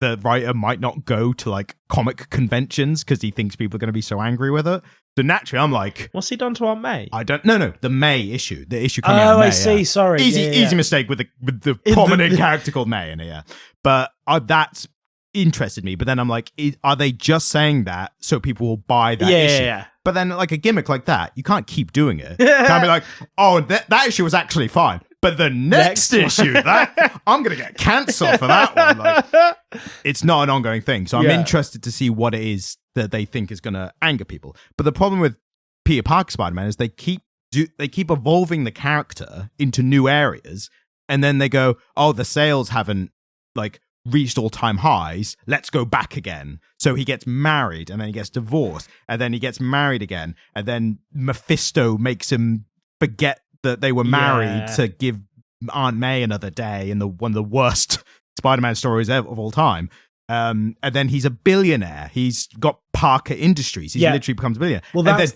the writer might not go to like comic conventions because he thinks people are going to be so angry with it. So naturally, I'm like, what's he done to Aunt May? I don't. No, the May issue, the issue coming out. Oh, I see. Yeah. Sorry, easy mistake with the prominent character called May in it. Yeah, but that's interested me. But then I'm like, are they just saying that so people will buy that issue? Yeah. But then, like a gimmick like that, you can't keep doing it. You can't be like, oh, that issue was actually fine, but the next issue, that I'm gonna get cancelled for that one. Like, it's not an ongoing thing. So I'm interested to see what it is that they think is gonna anger people. But the problem with Peter Parker Spider-Man is they keep evolving the character into new areas, and then they go, oh, the sales haven't like reached all-time highs, let's go back again. So he gets married, and then he gets divorced, and then he gets married again, and then Mephisto makes him forget that they were married to give Aunt May another day in one of the worst Spider-Man stories of all time. And then he's a billionaire. He's got Parker Industries. He literally becomes a billionaire. Well, that's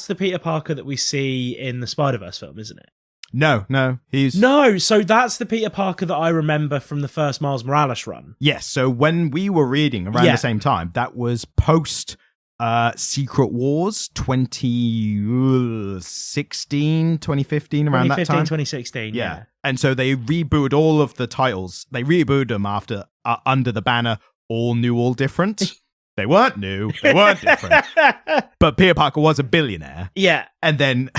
the Peter Parker that we see in the Spider-Verse film, isn't it? No, so that's the Peter Parker that I remember from the first Miles Morales run. Yes, so when we were reading around the same time, that was post Secret Wars 2016, 2015, around that time. 2016, yeah. And so they rebooted all of the titles. They rebooted them after under the banner All New, All Different. They weren't new, they weren't different. But Peter Parker was a billionaire. Yeah. And then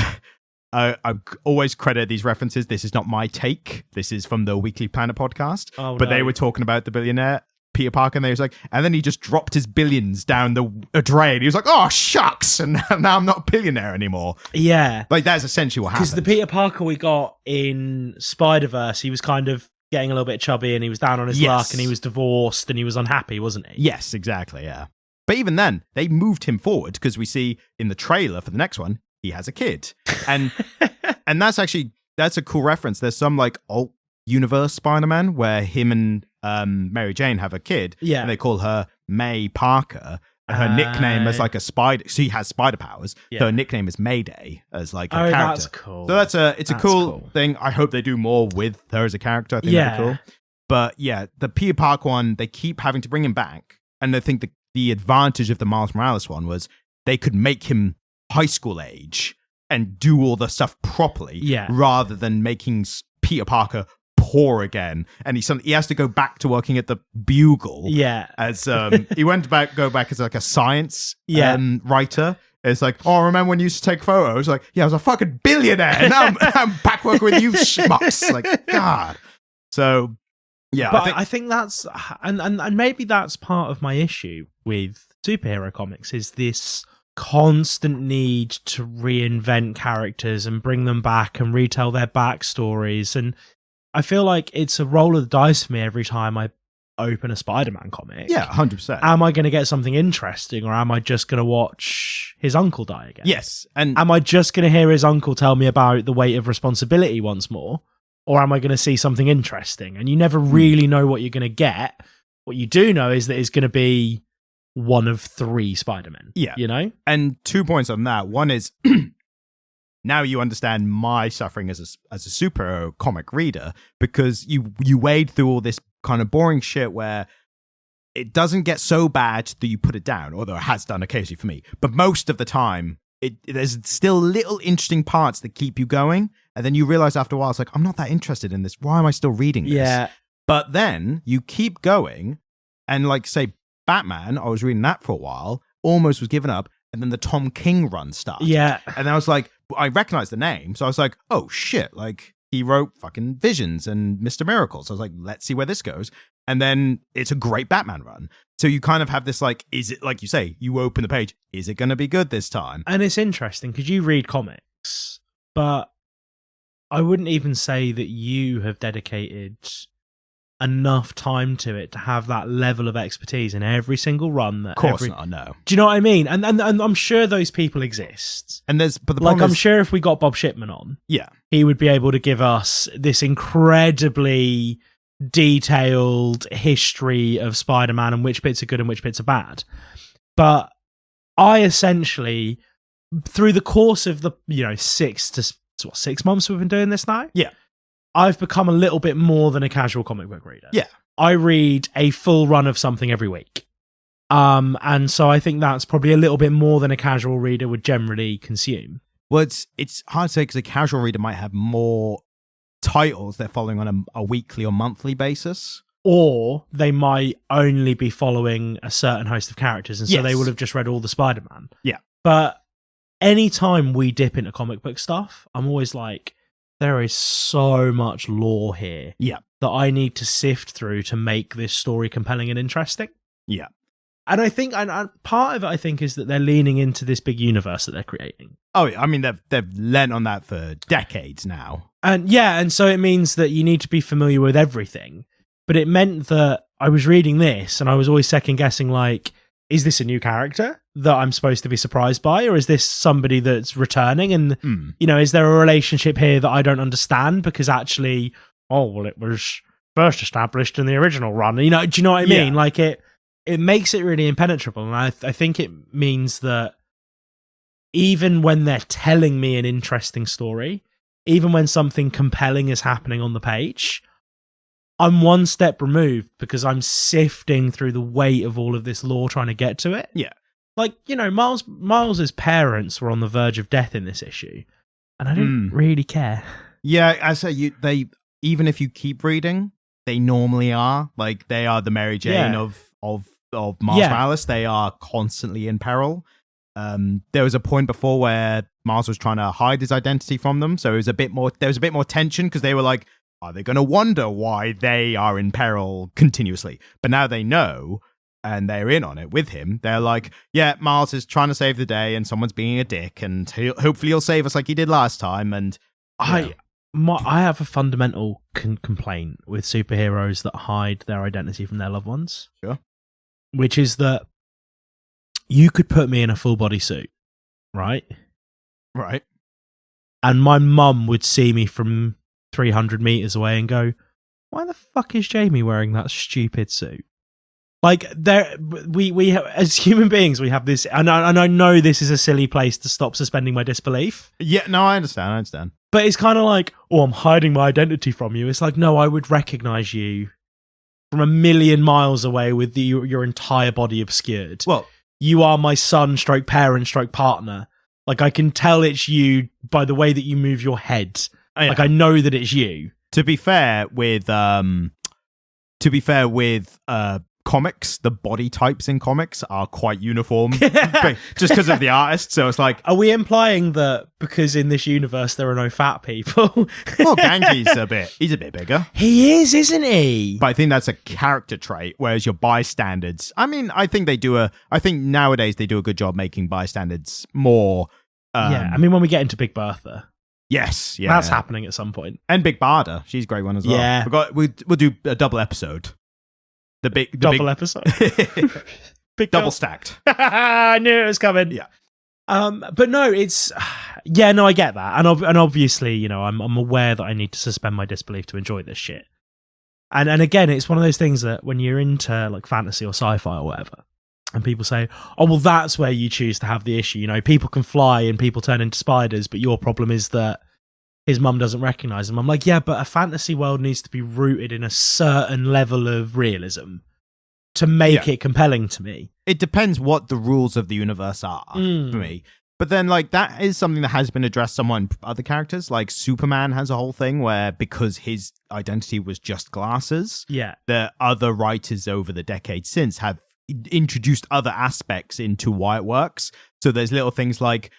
I always credit these references. This is not my take. This is from the Weekly Planet podcast. Oh, but they were talking about the billionaire Peter Parker, and they was like, and then he just dropped his billions down a drain. He was like, oh, shucks, and now I'm not a billionaire anymore. Yeah. Like, that's essentially what happened. Because the Peter Parker we got in Spider-Verse, he was kind of getting a little bit chubby, and he was down on his luck, and he was divorced, and he was unhappy, wasn't he? Yes, exactly, yeah. But even then, they moved him forward, because we see in the trailer for the next one, he has a kid. And that's a cool reference. There's some like alt universe Spider-Man where him and Mary Jane have a kid. Yeah. And they call her May Parker. And her nickname is like a spider. She has spider powers. Yeah. So her nickname is Mayday as like a character. That's cool. So that's a cool thing. I hope they do more with her as a character. I think that'd be cool. But yeah, the Peter Parker one, they keep having to bring him back. And I think the advantage of the Miles Morales one was they could make him high school age and do all the stuff properly rather than making Peter Parker poor again. And he has to go back to working at the Bugle as he went back as like a science writer. It's like, oh, remember when you used to take photos? Like, yeah, I was a fucking billionaire. Now I'm back working with you schmucks. Like, God. So yeah, but I think that's and maybe that's part of my issue with superhero comics is this constant need to reinvent characters and bring them back and retell their backstories. And I feel like it's a roll of the dice for me every time I open a Spider-Man comic. Yeah, 100%. Am I going to get something interesting, or am I just going to watch his uncle die again? Yes. And am I just going to hear his uncle tell me about the weight of responsibility once more? Or am I going to see something interesting? And you never really know what you're going to get. What you do know is that it's going to be one of 3 Spider-Men. Yeah. You know? And 2 points on that. One is now you understand my suffering as a superhero comic reader, because you wade through all this kind of boring shit where it doesn't get so bad that you put it down, although it has done occasionally for me. But most of the time, there's still little interesting parts that keep you going. And then you realize after a while, it's like, I'm not that interested in this. Why am I still reading this? Yeah. But then you keep going, and like, say, Batman, I was reading that for a while, almost was given up, and then the Tom King run started. Yeah. And I was like, I recognized the name, so I was like, oh shit, like, he wrote fucking Visions and Mr. Miracle. So I was like, let's see where this goes. And then it's a great Batman run. So you kind of have this, like, is it, like you say, you open the page, is it going to be good this time? And it's interesting because you read comics, but I wouldn't even say that you have dedicated enough time to it to have that level of expertise in every single run. That of course not, no. Do you know what I mean? And I'm sure those people exist. And but the I'm sure if we got Bob Shipman on, yeah, he would be able to give us this incredibly detailed history of Spider-Man and which bits are good and which bits are bad. But I essentially, through the course of the 6 months we've been doing this now, yeah, I've become a little bit more than a casual comic book reader. Yeah. I read a full run of something every week. And so I think that's probably a little bit more than a casual reader would generally consume. Well, it's hard to say because a casual reader might have more titles they're following on a weekly or monthly basis. Or they might only be following a certain host of characters, and so Yes. they would have just read all the Spider-Man. Yeah. But anytime we dip into comic book stuff, I'm always like, there is so much lore here that I need to sift through to make this story compelling and interesting. Yeah. And I think, and part of it, I think, is that they're leaning into this big universe that they're creating. Oh, I mean, they've lent on that for decades now. And so it means that you need to be familiar with everything. But it meant that I was reading this and I was always second guessing, like, is this a new character that I'm supposed to be surprised by? Or is this somebody that's returning? And, is there a relationship here that I don't understand? Because actually, it was first established in the original run. Do you know what I mean? Yeah. Like, it makes it really impenetrable. And I think it means that even when they're telling me an interesting story, even when something compelling is happening on the page, I'm one step removed because I'm sifting through the weight of all of this lore trying to get to it. Yeah. Like, Miles's parents were on the verge of death in this issue, and I didn't really care. Yeah, I say they even if you keep reading, they normally are. Like, they are the Mary Jane of Miles Morales. They are constantly in peril. There was a point before where Miles was trying to hide his identity from them, so there was a bit more tension because they were like, are they going to wonder why they are in peril continuously? But now they know, and they're in on it with him. They're like, yeah, Miles is trying to save the day, and someone's being a dick, and hopefully he'll save us like he did last time. And I have a fundamental complaint with superheroes that hide their identity from their loved ones. Sure. Which is that you could put me in a full body suit, right? Right. And my mum would see me from 300 meters away and go, why the fuck is Jamie wearing that stupid suit? Like, we have, as human beings, we have this, and I know this is a silly place to stop suspending my disbelief. Yeah, no, I understand. But it's kind of like, I'm hiding my identity from you. It's like, no, I would recognize you from a million miles away with your entire body obscured. Well, you are my son, / parent, / partner. Like, I can tell it's you by the way that you move your head. Oh, yeah. Like, I know that it's you. To be fair with comics, the body types in comics are quite uniform just because of the artist. So it's like, are we implying that because in this universe there are no fat people? well, Genki's he's a bit bigger. He is, isn't he? But I think that's a character trait, whereas your bystanders, I mean, I think nowadays they do a good job making bystanders more. I mean, when we get into Big Bertha. Yes, yeah. That's happening at some point. And Big Barda, she's a great one as well. Yeah. We'll do a double episode. The double episode. Big double stacked. I knew it was coming. Yeah. But no, it's no, I get that, and obviously, you know, I'm aware that I need to suspend my disbelief to enjoy this shit. And again, it's one of those things that when you're into like fantasy or sci-fi or whatever, and people say, "Oh, well, that's where you choose to have the issue." You know, people can fly and people turn into spiders, but your problem is that his mum doesn't recognise him. I'm like, yeah, but a fantasy world needs to be rooted in a certain level of realism to make it compelling to me. It depends what the rules of the universe are for me. But then, like, that is something that has been addressed somewhat in other characters. Like, Superman has a whole thing where, because his identity was just glasses, the other writers over the decades since have introduced other aspects into why it works. So there's little things like,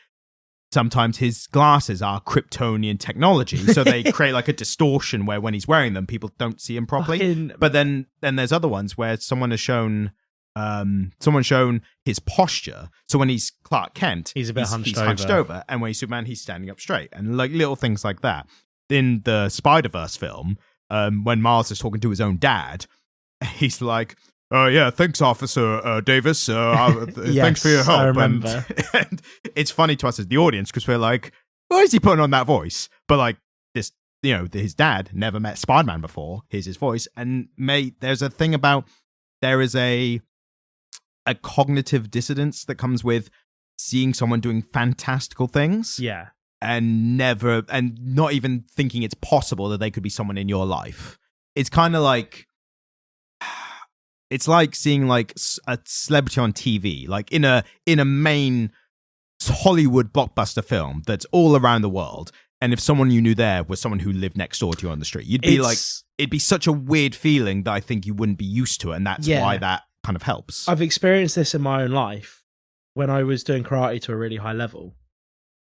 sometimes his glasses are Kryptonian technology, so they create like a distortion where when he's wearing them, people don't see him properly. But then there's other ones where someone's shown his posture. So when he's Clark Kent, he's hunched over, and when he's Superman, he's standing up straight, and like little things like that. In the Spider-Verse film, when Miles is talking to his own dad, he's like, yeah, thanks, Officer Davis. Thanks for your help. I remember. And it's funny to us as the audience because we're like, why is he putting on that voice? But like this, you know, his dad never met Spider-Man before. Here's his voice. And mate, there's a thing about there is a cognitive dissonance that comes with seeing someone doing fantastical things. Yeah. And not even thinking it's possible that they could be someone in your life. It's kind of like, it's like seeing like a celebrity on TV, like in a main Hollywood blockbuster film that's all around the world. And if someone you knew there was someone who lived next door to you on the street, you'd be like, it'd be such a weird feeling that I think you wouldn't be used to it. And that's why that kind of helps. I've experienced this in my own life when I was doing karate to a really high level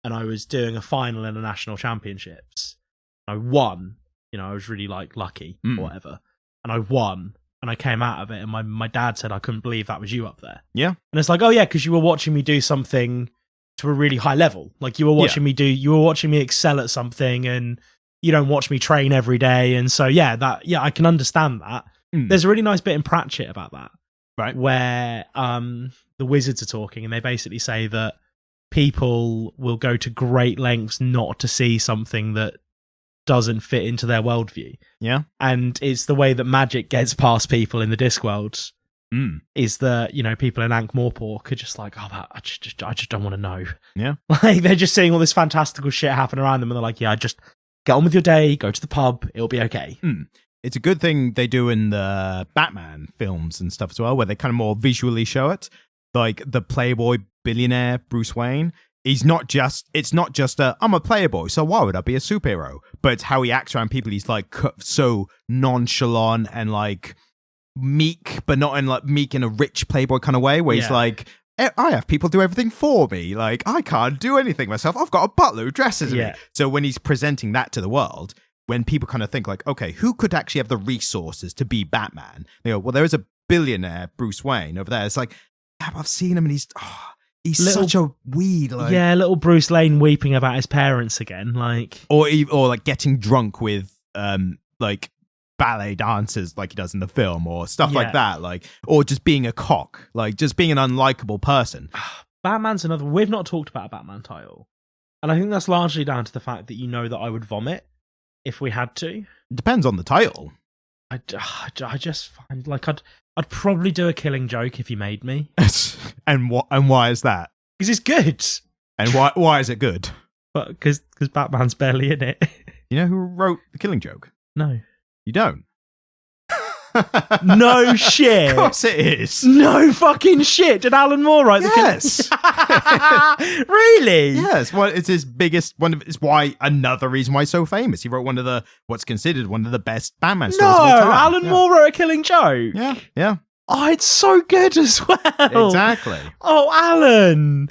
and I was doing a final in the national championships. I won, you know, I was really like lucky or whatever. And I won. And I came out of it, and my dad said, I couldn't believe that was you up there. Yeah. And it's like, oh yeah, because you were watching me do something to a really high level. Like you were watching me excel at something, and you don't watch me train every day. And so I can understand that. There's a really nice bit in Pratchett about that. Right. Where the wizards are talking, and they basically say that people will go to great lengths not to see something that doesn't fit into their worldview. Yeah. And it's the way that magic gets past people in the Discworld. Is that, you know, people in Ankh-Morpork are just like, I just don't want to know. Yeah. Like they're just seeing all this fantastical shit happen around them, and they're like, yeah, just get on with your day, go to the pub, it'll be okay. It's a good thing they do in the Batman films and stuff as well, where they kind of more visually show it. Like the playboy billionaire Bruce Wayne, it's not just I'm a playboy, so why would I be a superhero? But it's how he acts around people. He's like so nonchalant and like meek, but not in like meek in a rich playboy kind of way, where he's like, I have people do everything for me. Like I can't do anything myself. I've got a butler who dresses me. So when he's presenting that to the world, when people kind of think like, okay, who could actually have the resources to be Batman? They go, well, there is a billionaire Bruce Wayne over there. It's like, I've seen him and he's such a weed, like little Bruce Lane weeping about his parents again, like or like getting drunk with like ballet dancers like he does in the film or stuff like that, like or just being a cock, like just being an unlikable person. Batman's another. We've not talked about a Batman title, and I think that's largely down to the fact that you know that I would vomit if we had to. It depends on the title. I just find like I'd probably do a Killing Joke if you made me. And why is that? Because it's good. And why is it good? But because Batman's barely in it. You know who wrote The Killing Joke? No. You don't? No shit. Of course it is. No fucking shit. Did Alan Moore write The Killing? Really? Yes. Well, it's his biggest one. It's why another reason why he's so famous. He wrote one of what's considered one of the best Batman stories of all time. Alan Moore wrote A Killing Joke. Yeah. Oh, it's so good as well. Exactly. Oh, Alan.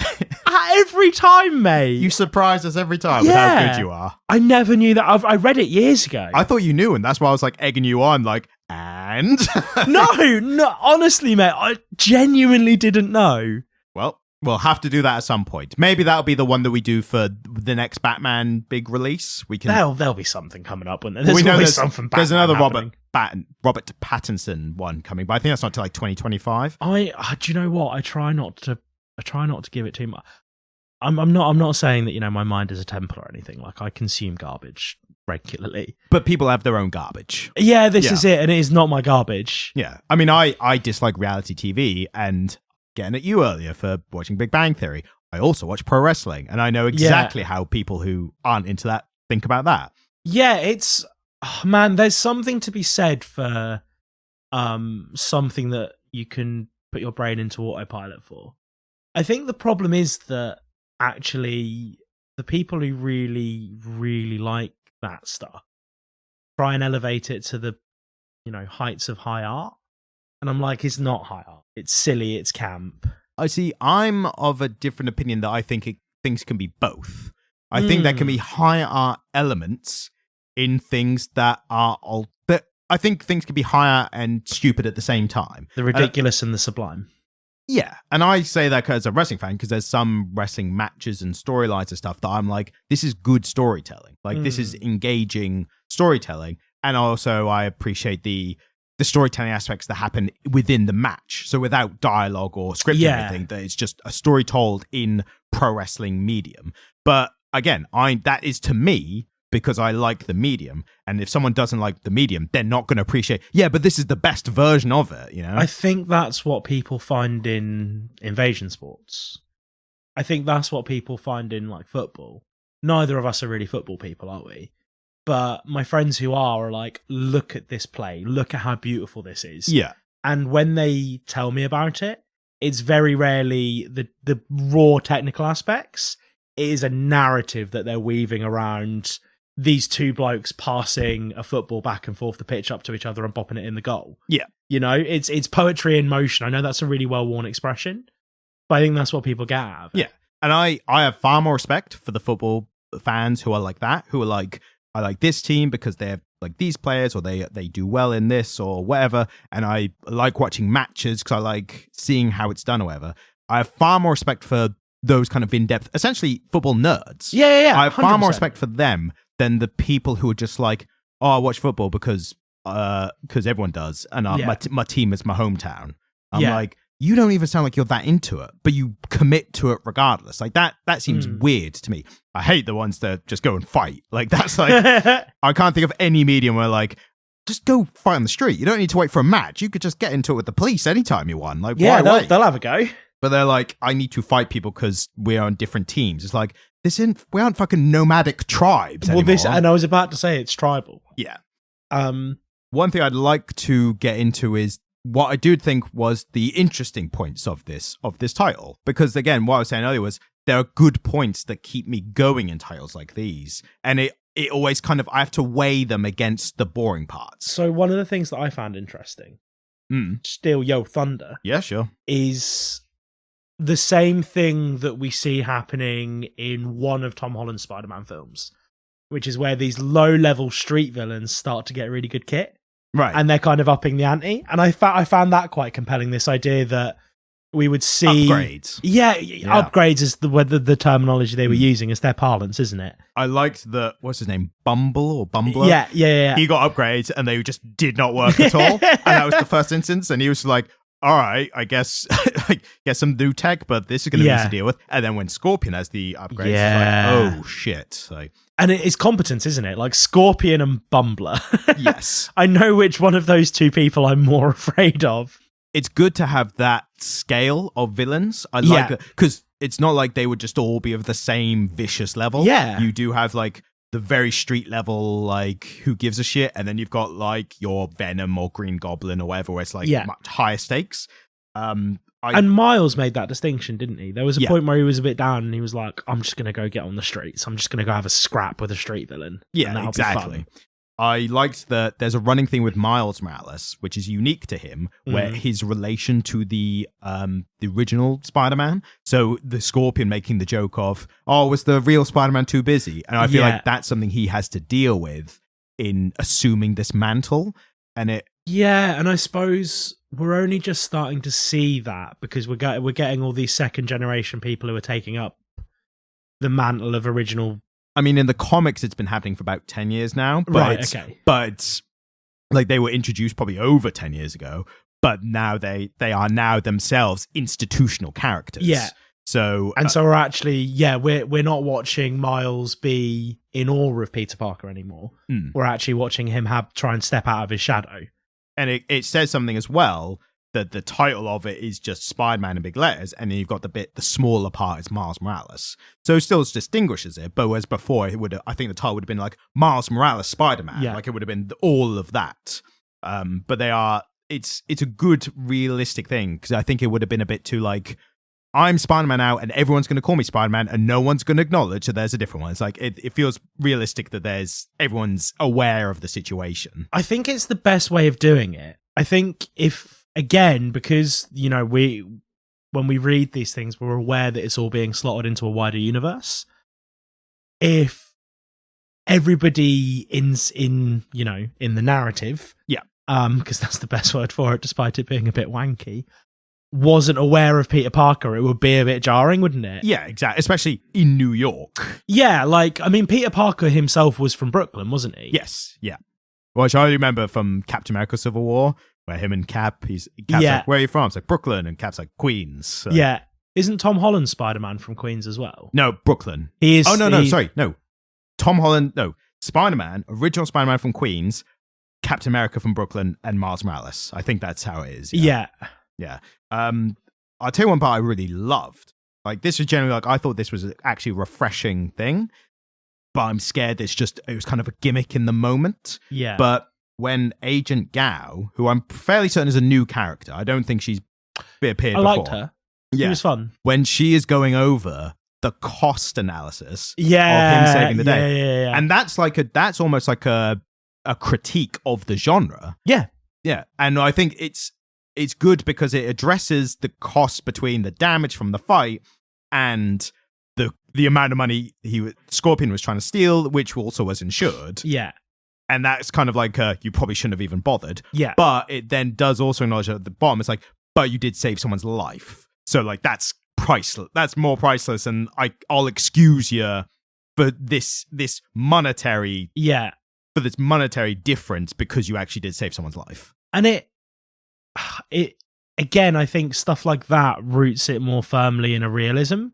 Every time, mate. You surprise us every time with how good you are. I never knew that. I read it years ago. I thought you knew, and that's why I was like egging you on, like, and? No, honestly, mate, I genuinely didn't know. Well, we'll have to do that at some point. Maybe that'll be the one that we do for the next Batman big release. We can. There'll be something coming up. There's something. There's another happening. Robert Pattinson one coming, but I think that's not till like 2025. Do you know what? I try not to give it too much. I'm not saying that, you know, my mind is a temple or anything. Like, I consume garbage regularly. But people have their own garbage. Yeah, this is it, and it is not my garbage. Yeah. I mean, I dislike reality TV, and getting at you earlier for watching Big Bang Theory, I also watch pro wrestling, and I know exactly how people who aren't into that think about that. Yeah, it's... Oh, man, there's something to be said for something that you can put your brain into autopilot for. I think the problem is that actually the people who really, really like that stuff try and elevate it to the, you know, heights of high art. And I'm like, it's not high art. It's silly. It's camp. I see. I'm of a different opinion that I think things can be both. I think there can be high art elements in things that are that I think things can be higher and stupid at the same time. The ridiculous and the sublime. Yeah, and I say that as a wrestling fan because there's some wrestling matches and storylines and stuff that I'm like, this is good storytelling. Like, this is engaging storytelling. And also I appreciate the storytelling aspects that happen within the match. So without dialogue or script or anything, that it's just a story told in pro wrestling medium. But again, that is to me because I like the medium. And if someone doesn't like the medium, they're not going to appreciate, but this is the best version of it, you know? I think that's what people find in invasion sports. I think that's what people find in, like, football. Neither of us are really football people, are we? But my friends who are like, look at this play, look at how beautiful this is. Yeah. And when they tell me about it, it's very rarely the raw technical aspects. It is a narrative that they're weaving around these two blokes passing a football back and forth the pitch up to each other and popping it in the goal. Yeah. You know, it's poetry in motion. I know that's a really well-worn expression, but I think that's what people get out of it. Yeah. And I have far more respect for the football fans who are like that, who are like, I like this team because they're like these players or they do well in this or whatever. And I like watching matches because I like seeing how it's done or whatever. I have far more respect for those kind of in-depth, essentially football nerds. Yeah. I have far 100%. more respect for them than the people who are just like, oh, I watch football because everyone does. And my team is my hometown. I'm like, you don't even sound like you're that into it, but you commit to it regardless. Like that seems weird to me. I hate the ones that just go and fight. Like that's like, I can't think of any medium where like, just go fight on the street. You don't need to wait for a match. You could just get into it with the police anytime you want. Like, why wait? They'll have a go. But they're like, I need to fight people because we're on different teams. It's like, we aren't fucking nomadic tribes anymore. And I was about to say it's tribal. Yeah. One thing I'd like to get into is what I do think was the interesting points of this title. Because again, what I was saying earlier was there are good points that keep me going in titles like these. And it always kind of, I have to weigh them against the boring parts. So one of the things that I found interesting, Steel Yo Thunder. Yeah, sure. Is the same thing that we see happening in one of Tom Holland's Spider-Man films, which is where these low-level street villains start to get really good kit. Right. And they're kind of upping the ante. And I found that quite compelling, this idea that we would see... Upgrades. Yeah. Upgrades is the terminology they were using as their parlance, isn't it? I liked what's his name? Bumble or Bumbler? Yeah. He got upgrades and they just did not work at all. And that was the first instance. And he was like, all right, I guess get some new tech, but this is going to be easy to deal with. And then when Scorpion has the upgrades, it's like, oh shit. Like, and it's competence, isn't it? Like Scorpion and Bumbler. Yes. I know which one of those two people I'm more afraid of. It's good to have that scale of villains. I like it because it's not like they would just all be of the same vicious level. Yeah. You do have like the very street level, like who gives a shit, and then you've got like your Venom or Green Goblin or whatever, where it's like much higher stakes. And Miles made that distinction, didn't he? There was a point where he was a bit down, and he was like, "I'm just gonna go get on the streets. I'm just gonna go have a scrap with a street villain." Yeah, exactly. I liked that there's a running thing with Miles Morales, which is unique to him, where his relation to the original Spider-Man. So the Scorpion making the joke of, "Oh, was the real Spider-Man too busy?" And I feel like that's something he has to deal with in assuming this mantle. And and I suppose we're only just starting to see that because we're getting all these second generation people who are taking up the mantle of original. I mean, in the comics, it's been happening for about 10 years now. But But like they were introduced probably over 10 years ago. But now they are now themselves institutional characters. Yeah. So so we're actually we're not watching Miles be in awe of Peter Parker anymore. We're actually watching him try and step out of his shadow. And it says something as well, that the title of it is just Spider-Man in big letters, and then you've got the smaller part is Miles Morales. So it still distinguishes it, but whereas before I think the title would have been like Miles Morales Spider-Man. Like it would have been all of that. But it's a good realistic thing, because I think it would have been a bit too like, I'm Spider-Man now and everyone's going to call me Spider-Man and no one's going to acknowledge that there's a different one. It's like, it feels realistic that everyone's aware of the situation. I think it's the best way of doing it. I think because, when we read these things, we're aware that it's all being slotted into a wider universe. If everybody in the narrative, because that's the best word for it, despite it being a bit wanky, wasn't aware of Peter Parker, it would be a bit jarring, wouldn't it? Yeah, exactly. Especially in New York. Yeah, Peter Parker himself was from Brooklyn, wasn't he? Yes, yeah. Which I remember from Captain America Civil War, where him and Cap's like, where are you from? It's like Brooklyn, and Cap's like, Queens. So. Yeah. Isn't Tom Holland Spider-Man from Queens as well? No, Brooklyn. He is. Oh, no, sorry. No. Tom Holland, no. Spider-Man, original Spider-Man from Queens, Captain America from Brooklyn, and Miles Morales. I think that's how it is. Yeah. I'll tell you one part I really loved. Like, this was generally I thought this was actually a refreshing thing, but I'm scared it was kind of a gimmick in the moment. Yeah. But when Agent Gao, who I'm fairly certain is a new character, I don't think she's appeared before. I liked her. Yeah. It was fun. When she is going over the cost analysis of him saving the day. Yeah. And that's almost like a critique of the genre. Yeah. Yeah. And I think it's good because it addresses the cost between the damage from the fight and the amount of money Scorpion was trying to steal, which also was insured. Yeah. And that's kind of like, you probably shouldn't have even bothered. Yeah. But it then does also acknowledge at the bottom, it's like, but you did save someone's life. So like, that's priceless. That's more priceless. And I'll excuse you for this monetary, for this monetary difference because you actually did save someone's life. And it again, I think stuff like that roots it more firmly in a realism,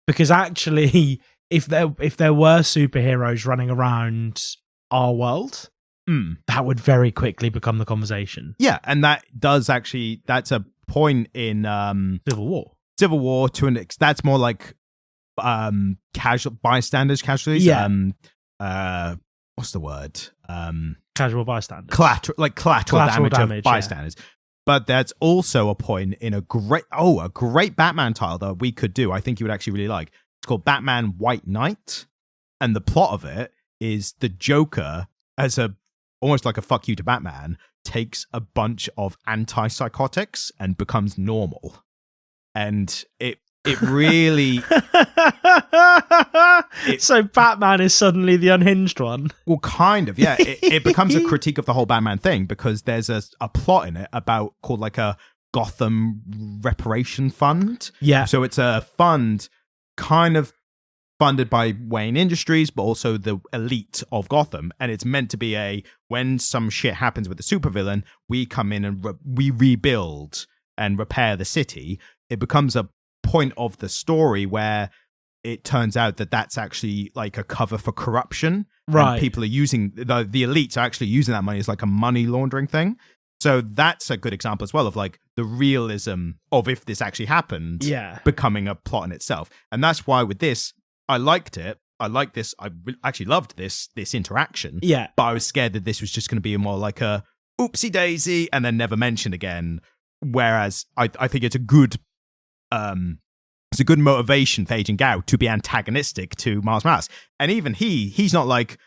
because actually, if there were superheroes running around our world, that would very quickly become the conversation. Yeah, and that's a point in Civil War to an extent. That's more like bystanders casualties. Yeah. What's the word? Casual bystanders. Collateral damage of bystanders. Yeah. But that's also a point in a great Batman title that we could do. I think you would actually really like. It's called Batman White Knight. And the plot of it is the Joker, as almost like a fuck you to Batman, takes a bunch of antipsychotics and becomes normal. And it really... So Batman is suddenly the unhinged one? Well, kind of, yeah. It becomes a critique of the whole Batman thing, because there's a plot in it called like a Gotham reparation fund. Yeah. So it's a fund kind of funded by Wayne Industries, but also the elite of Gotham. And it's meant to be when some shit happens with the supervillain, we come in and we rebuild and repair the city. It becomes a point of the story where it turns out that that's actually like a cover for corruption. Right. And people are using, the elites are actually using that money as like a money laundering thing. So that's a good example as well of like the realism of if this actually happened, becoming a plot in itself. And that's why with this, I liked it. I liked this. I actually loved this interaction. Yeah. But I was scared that this was just going to be more like a oopsie daisy and then never mentioned again. Whereas I think it's a good motivation for Agent Gao to be antagonistic to Miles Morales. And even he's not like,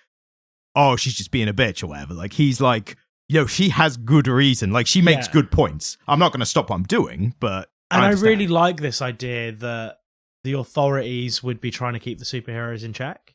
oh, she's just being a bitch or whatever. Like, he's like, yo, she has good reason. Like, she makes good points. I'm not going to stop what I'm doing, but I really like this idea that the authorities would be trying to keep the superheroes in check.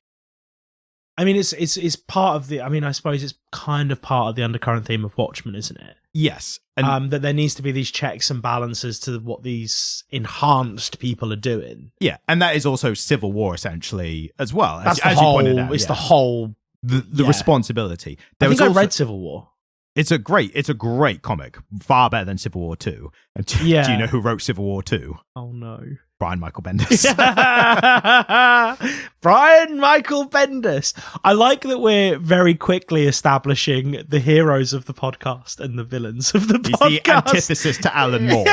I mean, it's part of the. I mean, I suppose it's kind of part of the undercurrent theme of Watchmen, isn't it? Yes, and that there needs to be these checks and balances to what these enhanced people are doing. Yeah, and that is also Civil War essentially as well. That's as the whole. You pointed out, it's the whole the responsibility. I think I read Civil War. It's a great comic, far better than Civil War 2. And do you know who wrote Civil War 2? Oh no. Brian Michael Bendis. Brian Michael Bendis. I like that we're very quickly establishing the heroes of the podcast and the villains of the podcast. He's the antithesis to Alan Moore.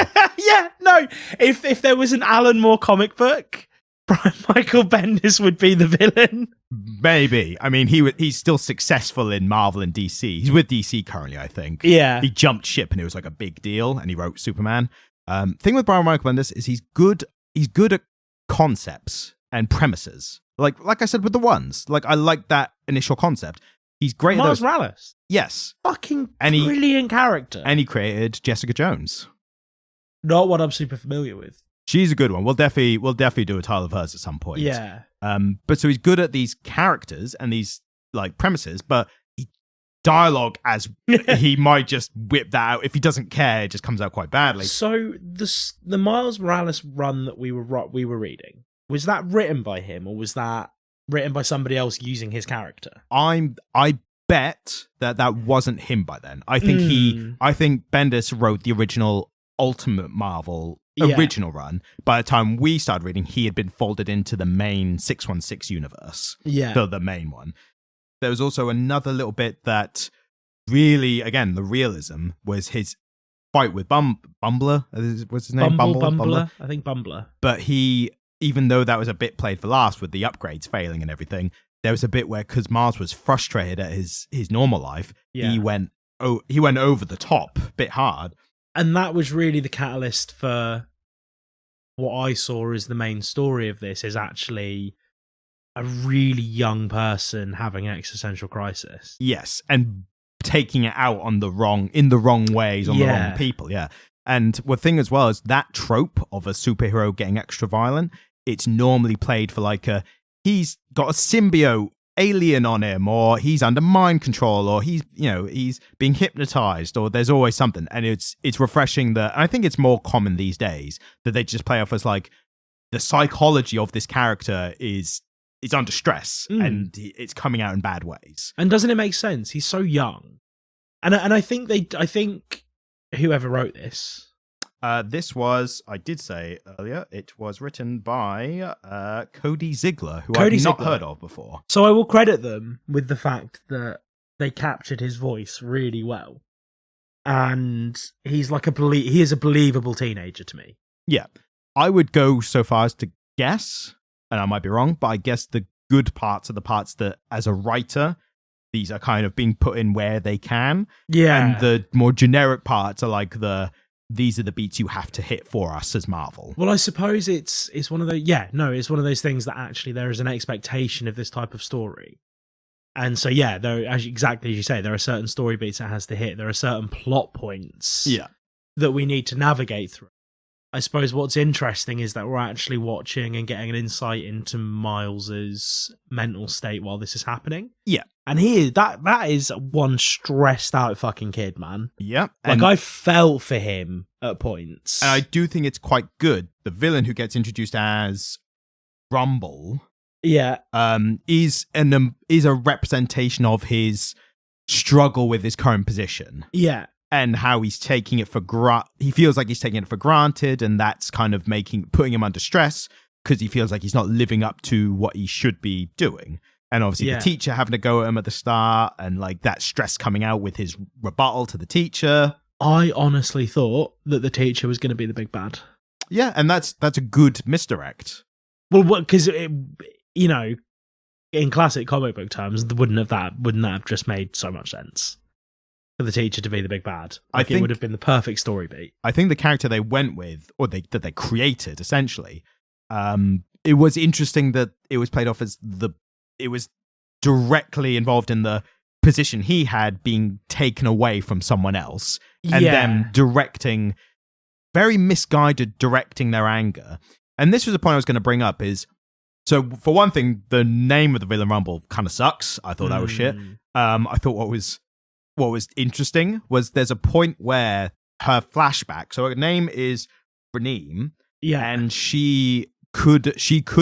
No. If there was an Alan Moore comic book, Brian Michael Bendis would be the villain. Maybe. I mean, he's still successful in Marvel and DC. He's with DC currently, I think. Yeah. He jumped ship and it was like a big deal, and he wrote Superman. Thing with Brian Michael Bendis is he's good at concepts and premises. Like I said with the ones. Like, I like that initial concept. He's great at those. Miles Morales. Yes. Fucking brilliant character. And he created Jessica Jones. Not what I'm super familiar with. She's a good one. We'll definitely do a title of hers at some point. Yeah. But so he's good at these characters and these like premises, but dialogue as he might just whip that out if he doesn't care. It just comes out quite badly. So the Miles Morales run that we were reading, was that written by him or was that written by somebody else using his character? I bet that wasn't him by then. I think Bendis wrote the original Ultimate Marvel original run. By the time we started reading, he had been folded into the main 616 universe. Yeah. The main one. There was also another little bit that really, again, the realism was his fight with Bumbler. What's his name? Bumbler? I think Bumbler. But even though that was a bit played for laughs with the upgrades failing and everything, there was a bit where, because Mars was frustrated at his normal life, he went over the top, a bit hard. And that was really the catalyst for what I saw as the main story of this, is actually a really young person having existential crisis. Yes, and taking it out in the wrong ways on the wrong people. Yeah, and the thing as well is that trope of a superhero getting extra violent. It's normally played for like he's got a symbiote alien on him, or he's under mind control, or he's being hypnotized, or there's always something. And it's refreshing that I think it's more common these days that they just play off as like the psychology of this character is under stress and it's coming out in bad ways. And doesn't it make sense? He's so young. And I think whoever wrote this. This was, I did say earlier, it was written by Cody Ziglar, who I've not heard of before. So I will credit them with the fact that they captured his voice really well. And he's like he is a believable teenager to me. Yeah. I would go so far as to guess, and I might be wrong, but I guess the good parts are the parts that, as a writer, these are kind of being put in where they can. Yeah. And the more generic parts are like these are the beats you have to hit for us as Marvel. Well, I suppose it's one of those. Yeah, no, it's one of those things that actually there is an expectation of this type of story, and so exactly as you say, there are certain story beats it has to hit. There are certain plot points, that we need to navigate through. I suppose what's interesting is that we're actually watching and getting an insight into Miles's mental state while this is happening. Yeah. And that is one stressed out fucking kid, man. Yeah. Like, I felt for him at points. And I do think it's quite good. The villain who gets introduced as Rumble is a representation of his struggle with his current position. Yeah. And how he's taking it he feels like he's taking it for granted, and that's kind of putting him under stress because he feels like he's not living up to what he should be doing. And obviously the teacher having to go at him at the start, and like that stress coming out with his rebuttal to the teacher. I honestly thought that the teacher was going to be the big bad. Yeah, and that's a good misdirect. Well, because in classic comic book terms, wouldn't that have just made so much sense? For the teacher to be the big bad. I think it would have been the perfect story beat. I think the character they went with, or that they created, essentially, it was interesting that it was played off as it was directly involved in the position he had being taken away from someone else, and them directing, very misguided directing their anger. And this was a point I was going to bring up is, so for one thing, the name of the villain Rumble kind of sucks. I thought that was shit. I thought what was interesting was there's a point where her flashback, so her name is Reneem, and she could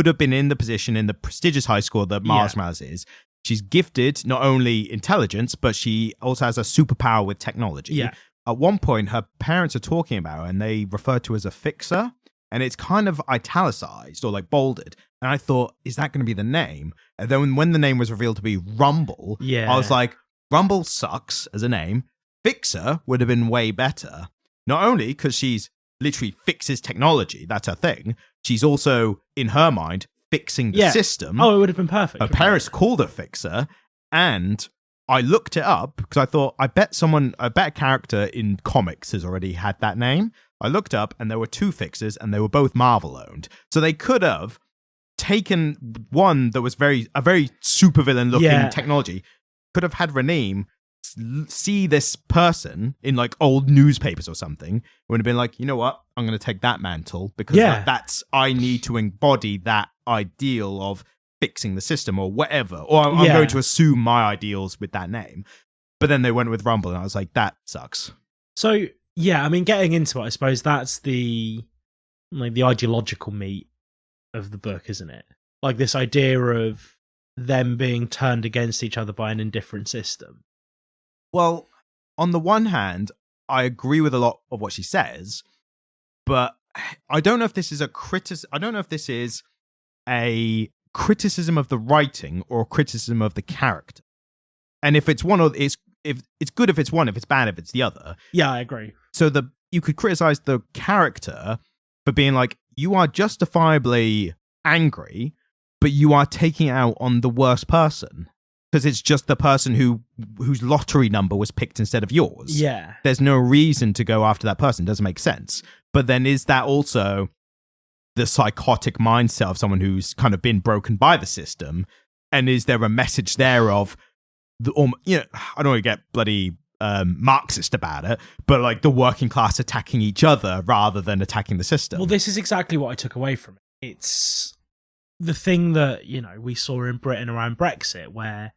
have been in the position in the prestigious high school that Miles Morales is. She's gifted not only intelligence, but she also has a superpower with technology. Yeah. At one point, her parents are talking about her, and they refer to her as a fixer, and it's kind of italicized or like bolded. And I thought, is that going to be the name? And then when the name was revealed to be Rumble, I was like, Rumble sucks as a name. Fixer would have been way better. Not only because she's literally fixes technology, that's her thing. She's also, in her mind, fixing the system. Oh, it would have been perfect. Her parents called her Fixer, and I looked it up because I thought, I bet a character in comics has already had that name. I looked up, and there were 2 Fixers, and they were both Marvel owned. So they could have taken one that was a very supervillain looking technology, could have had Reneem see this person in like old newspapers or something, would have been like, you know what, I'm going to take that mantle because that's, I need to embody that ideal of fixing the system or whatever, or I'm going to assume my ideals with that name. But then they went with Rumble, and I was like, that sucks. So yeah, I mean, getting into it, I suppose that's the ideological meat of the book, isn't it? Like this idea of them being turned against each other by an indifferent system. Well, on the one hand, I agree with a lot of what she says, but I don't know if this is I don't know if this is a criticism of the writing or a criticism of the character. And if it's one, or if it's good if it's one, if it's bad if it's the other. Yeah, I agree. So you could criticize the character for being like, you are justifiably angry, but you are taking it out on the worst person. Because it's just the person whose lottery number was picked instead of yours. Yeah. There's no reason to go after that person. It doesn't make sense. But then is that also the psychotic mindset of someone who's kind of been broken by the system? And is there a message there of, I don't want to get bloody Marxist about it, but like the working class attacking each other rather than attacking the system? Well, this is exactly what I took away from it. It's the thing that, we saw in Britain around Brexit, where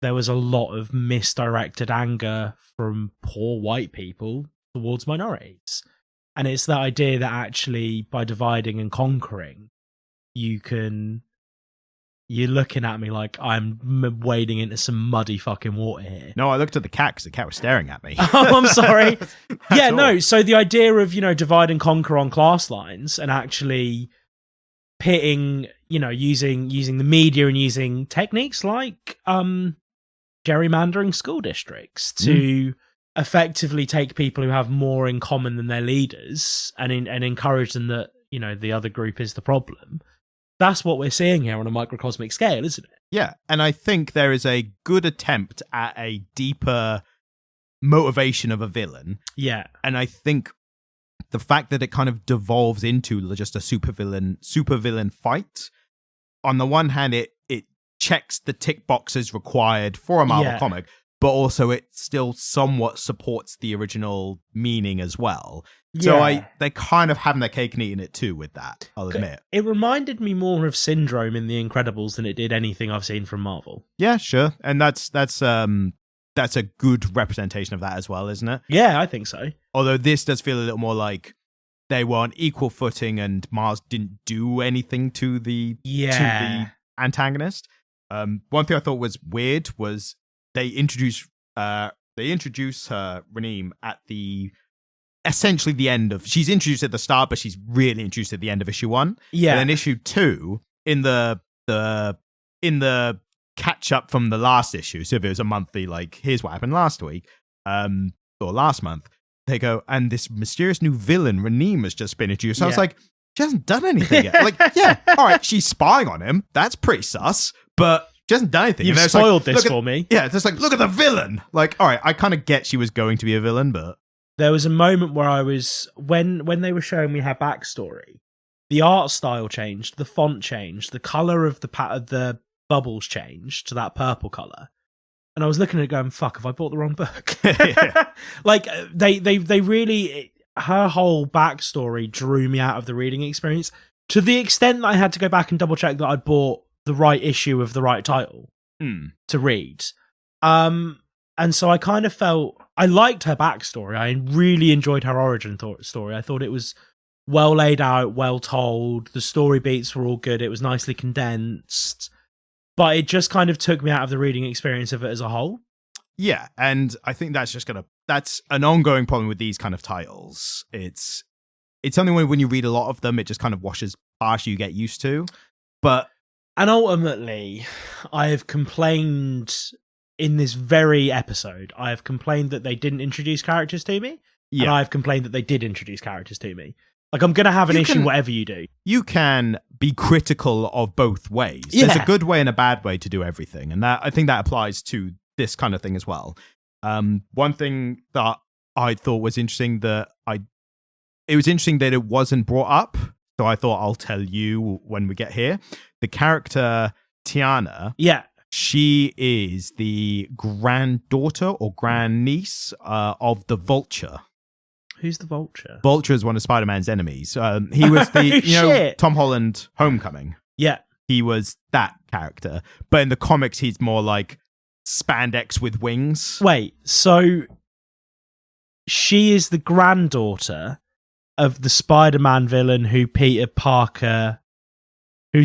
there was a lot of misdirected anger from poor white people towards minorities. And it's that idea that actually by dividing and conquering, you're looking at me like I'm wading into some muddy fucking water here. No, I looked at the cat because the cat was staring at me. Oh, I'm sorry. So the idea of, divide and conquer on class lines and actually pitting, using the media and using techniques like gerrymandering school districts to effectively take people who have more in common than their leaders and encourage them that, the other group is the problem. That's what we're seeing here on a microcosmic scale, isn't it? Yeah, and I think there is a good attempt at a deeper motivation of a villain. Yeah. And I think the fact that it kind of devolves into just a supervillain fight, on the one hand, it checks the tick boxes required for a Marvel comic, but also it still somewhat supports the original meaning as well. So they kind of having their cake and eating it too with that, I'll admit. It reminded me more of Syndrome in The Incredibles than it did anything I've seen from Marvel. Yeah, sure. And that's a good representation of that as well, isn't it? Yeah, I think so. Although this does feel a little more like they were on equal footing and Mars didn't do anything to the antagonist. One thing I thought was weird was they introduce her Reneem at essentially the end of, she's introduced at the start, but she's really introduced at the end of issue 1. Yeah. And then issue 2 in the catch up from the last issue. So if it was a monthly, like, here's what happened last week, or last month, they go, and this mysterious new villain, Reneem, has just been introduced. So I was like, she hasn't done anything yet. Like, yeah, all right, she's spying on him. That's pretty sus, but she hasn't done anything. You've spoiled this for me. Yeah, it's just like, look at the villain. Like, all right, I kind of get she was going to be a villain, but there was a moment where I was, when they were showing me her backstory, the art style changed, the font changed, the color of the bubbles changed to that purple color. And I was looking at it going, fuck, have I bought the wrong book? Like, they really, her whole backstory drew me out of the reading experience to the extent that I had to go back and double check that I'd bought the right issue of the right title to read. And so I kind of felt, I liked her backstory. I really enjoyed her origin story. I thought it was well laid out, well told. The story beats were all good. It was nicely condensed. But it just kind of took me out of the reading experience of it as a whole. Yeah, and I think that's an ongoing problem with these kind of titles. It's something when you read a lot of them, it just kind of washes past you get used to. And ultimately, I have complained in this very episode, I have complained that they didn't introduce characters to me. Yeah. And I've complained that they did introduce characters to me. Like, I'm going to have an issue whatever you do. You can be critical of both ways. Yeah. There's a good way and a bad way to do everything. And I think that applies to this kind of thing as well. One thing that I thought was interesting it was interesting that it wasn't brought up. So I thought I'll tell you when we get here. The character Tiana. Yeah. She is the granddaughter or grandniece of the Vulture. Who's the Vulture? Vulture is one of Spider-Man's enemies. He was the, Tom Holland Homecoming. Yeah. He was that character. But in the comics, he's more like spandex with wings. Wait, so she is the granddaughter of the Spider-Man villain whose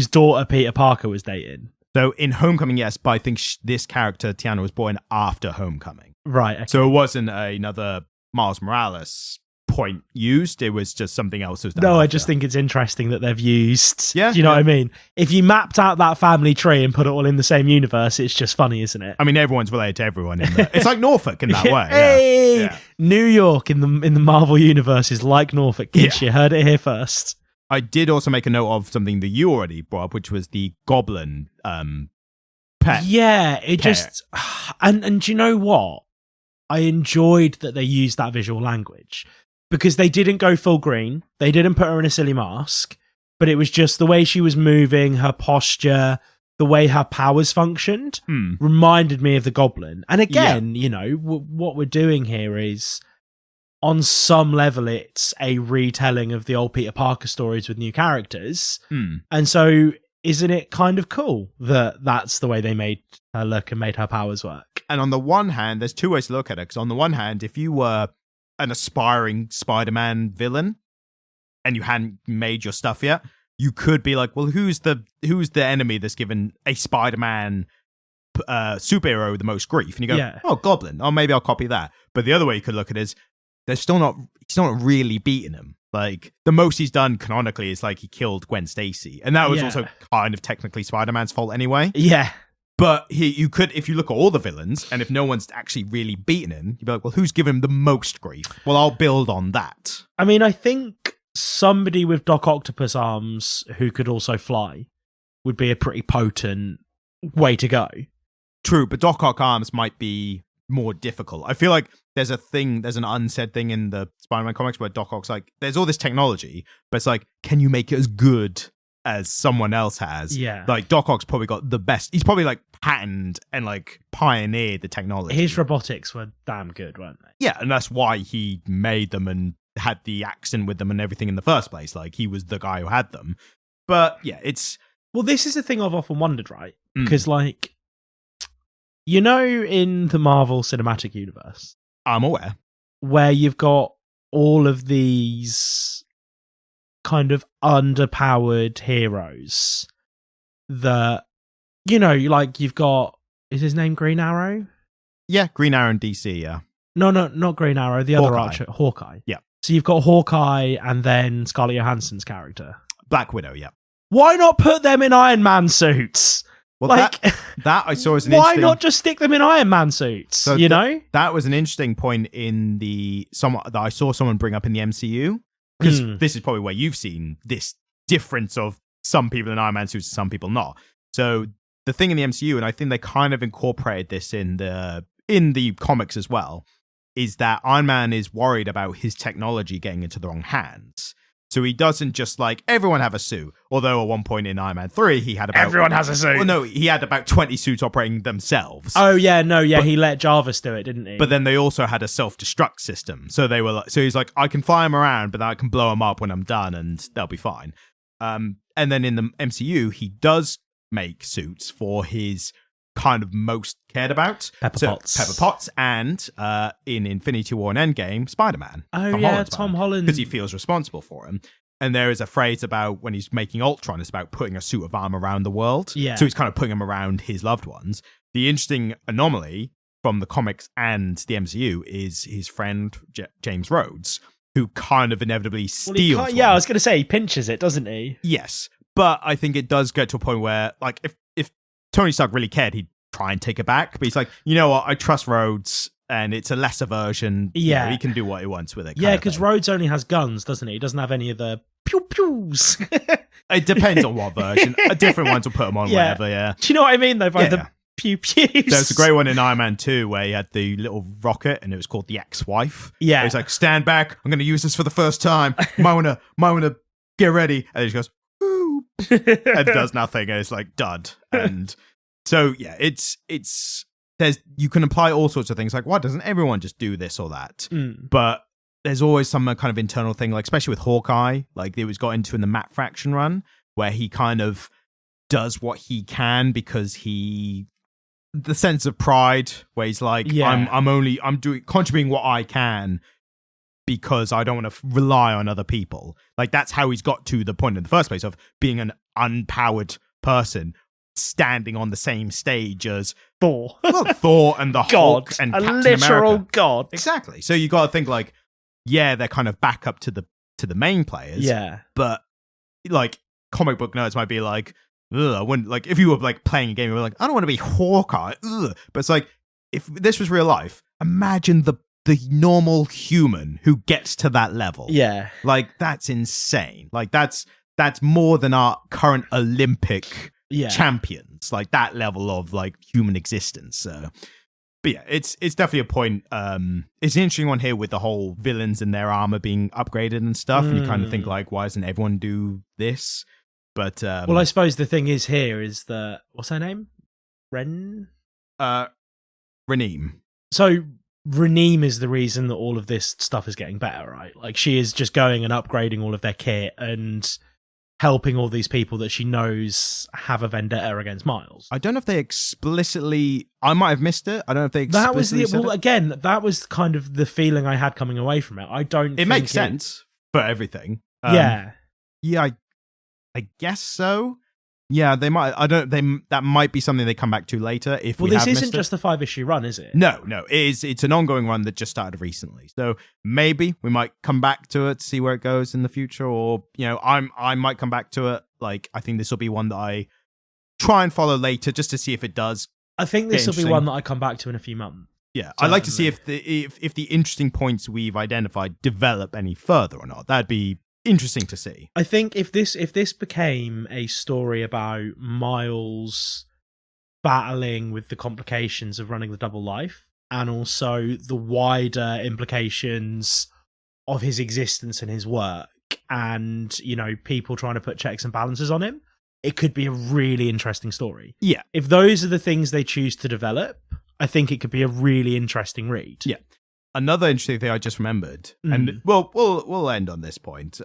daughter Peter Parker was dating? So in Homecoming, yes, but I think this character, Tiana, was born after Homecoming. Right. Okay. So it wasn't another Miles Morales point used. It was just something else. I just think it's interesting that they've used. Yeah. Do you know what I mean? If you mapped out that family tree and put it all in the same universe, it's just funny, isn't it? I mean, everyone's related to everyone in there. It's like Norfolk in that way. Hey! Yeah. New York in the Marvel universe is like Norfolk. Kids, you heard it here first. I did also make a note of something that you already brought up, which was the goblin pet. Yeah, it just... And do you know what? I enjoyed that they used that visual language because they didn't go full green. They didn't put her in a silly mask, but it was just the way she was moving, her posture, the way her powers functioned reminded me of the goblin. And again, what we're doing here is... on some level, it's a retelling of the old Peter Parker stories with new characters. And so isn't it kind of cool that that's the way they made her look and made her powers work? And on the one hand, there's two ways to look at it. Because on the one hand, if you were an aspiring Spider-Man villain and you hadn't made your stuff yet, you could be like, well, who's the enemy that's given a Spider-Man superhero the most grief? And you go, oh, Goblin. Oh, maybe I'll copy that. But the other way you could look at it is, he's not really beating him. Like, the most he's done canonically is like he killed Gwen Stacy. And that was also kind of technically Spider-Man's fault anyway. Yeah. But you could, if you look at all the villains, and if no one's actually really beaten him, you'd be like, well, who's given him the most grief? Well, I'll build on that. I mean, I think somebody with Doc Octopus arms who could also fly would be a pretty potent way to go. True, but Doc Ock arms might be more difficult. I feel like there's an unsaid thing in the Spider-Man comics where Doc Ock's like, there's all this technology, but it's like, can you make it as good as someone else has? Yeah. Like, Doc Ock's probably got the best. He's probably like patented and like pioneered the technology. His robotics were damn good, weren't they? Yeah, and that's why he made them and had the accent with them and everything in the first place. Like, he was the guy who had them. But yeah, it's... Well, this is the thing I've often wondered, right? Because like, in the Marvel Cinematic Universe, I'm aware, where you've got all of these kind of underpowered heroes that, like you've got, is his name Green Arrow? Yeah, Green Arrow in DC, yeah. No, not Green Arrow, the other Archer, Hawkeye. Yeah. So you've got Hawkeye and then Scarlett Johansson's character. Black Widow, yeah. Why not put them in Iron Man suits? Well, like, that I saw as an interesting... Why not just stick them in Iron Man suits, so That was an interesting point in that I saw someone bring up in the MCU, because this is probably where you've seen this difference of some people in Iron Man suits and some people not. So the thing in the MCU, and I think they kind of incorporated this in the comics as well, is that Iron Man is worried about his technology getting into the wrong hands. So he doesn't just like, everyone have a suit. Although at one point in Iron Man 3, he had about... Everyone has a suit. Well, no, he had about 20 suits operating themselves. Oh, yeah, no, yeah, he let Jarvis do it, didn't he? But then they also had a self-destruct system. So they were like, so he's like, I can fly him around, but then I can blow him up when I'm done and they'll be fine. And then in the MCU, he does make suits for his kind of most cared about. Pepper Potts, and in Infinity War and Endgame, Spider-Man. Tom Holland. Because he feels responsible for him. And there is a phrase about when he's making Ultron, it's about putting a suit of armor around the world. Yeah. So he's kind of putting them around his loved ones. The interesting anomaly from the comics and the MCU is his friend James Rhodes, who kind of inevitably steals one. Yeah, I was going to say, he pinches it, doesn't he? Yes. But I think it does get to a point where, like, if Tony Stark really cared, he'd try and take it back. But he's like, you know what? I trust Rhodes, and it's a lesser version. Yeah. You know, he can do what he wants with it. Yeah, because Rhodes only has guns, doesn't he? He doesn't have any of the pew-pews. It depends on what version. Different ones will put them on whatever, yeah. Do you know what I mean, though, by the pew-pews? There's a great one in Iron Man 2 where he had the little rocket, and it was called the ex-wife. Yeah. He's like, stand back. I'm going to use this for the first time. Might wanna get ready. And he just goes, ooh. And does nothing, and it's like, dud. And... So yeah, it's you can apply all sorts of things like, why doesn't everyone just do this or that? But there's always some kind of internal thing, like especially with Hawkeye, like it was got into in the Matt Fraction run, where he kind of does what he can because the sense of pride, where he's like, I'm contributing what I can because I don't want to rely on other people. Like that's how he's got to the point in the first place of being an unpowered person, standing on the same stage as Thor. Well, Thor and the Hulk and Captain America. A literal god. Exactly. So you got to think like, yeah, they're kind of back up to the main players. Yeah. But like comic book nerds might be like, ugh, I wouldn't, like if you were like playing a game, you were like, I don't want to be Hawkeye. Ugh. But it's like, if this was real life, imagine the normal human who gets to that level. Yeah. Like that's insane. Like that's more than our current Olympic champions, like that level of like human existence. So, but yeah, it's definitely a point. It's an interesting one here with the whole villains and their armor being upgraded and stuff. And you kind of think like, why doesn't everyone do this? But well, I suppose the thing is here is that what's her name? Raneem. So Raneem is the reason that all of this stuff is getting better, right? Like she is just going and upgrading all of their kit and helping all these people that she knows have a vendetta against Miles. I don't know if they explicitly... I might have missed it. I don't know if they explicitly said it. Again, that was kind of the feeling I had coming away from it. I don't It makes sense for everything. Yeah, I guess so. Yeah, they might. That might be something they come back to later. If this isn't just a 5-issue run, is it? No, it's an ongoing run that just started recently. So maybe we might come back to it, see where it goes in the future, or I might come back to it. Like I think this will be one that I try and follow later, just to see if it does. I think this will be one that I come back to in a few months. Yeah, I'd like to see if the interesting points we've identified develop any further or not. That'd be interesting to see. I think if this became a story about Miles battling with the complications of running the double life and also the wider implications of his existence and his work and, people trying to put checks and balances on him, it could be a really interesting story. Yeah. If those are the things they choose to develop, I think it could be a really interesting read. Yeah. Another interesting thing I just remembered, and we'll end on this point.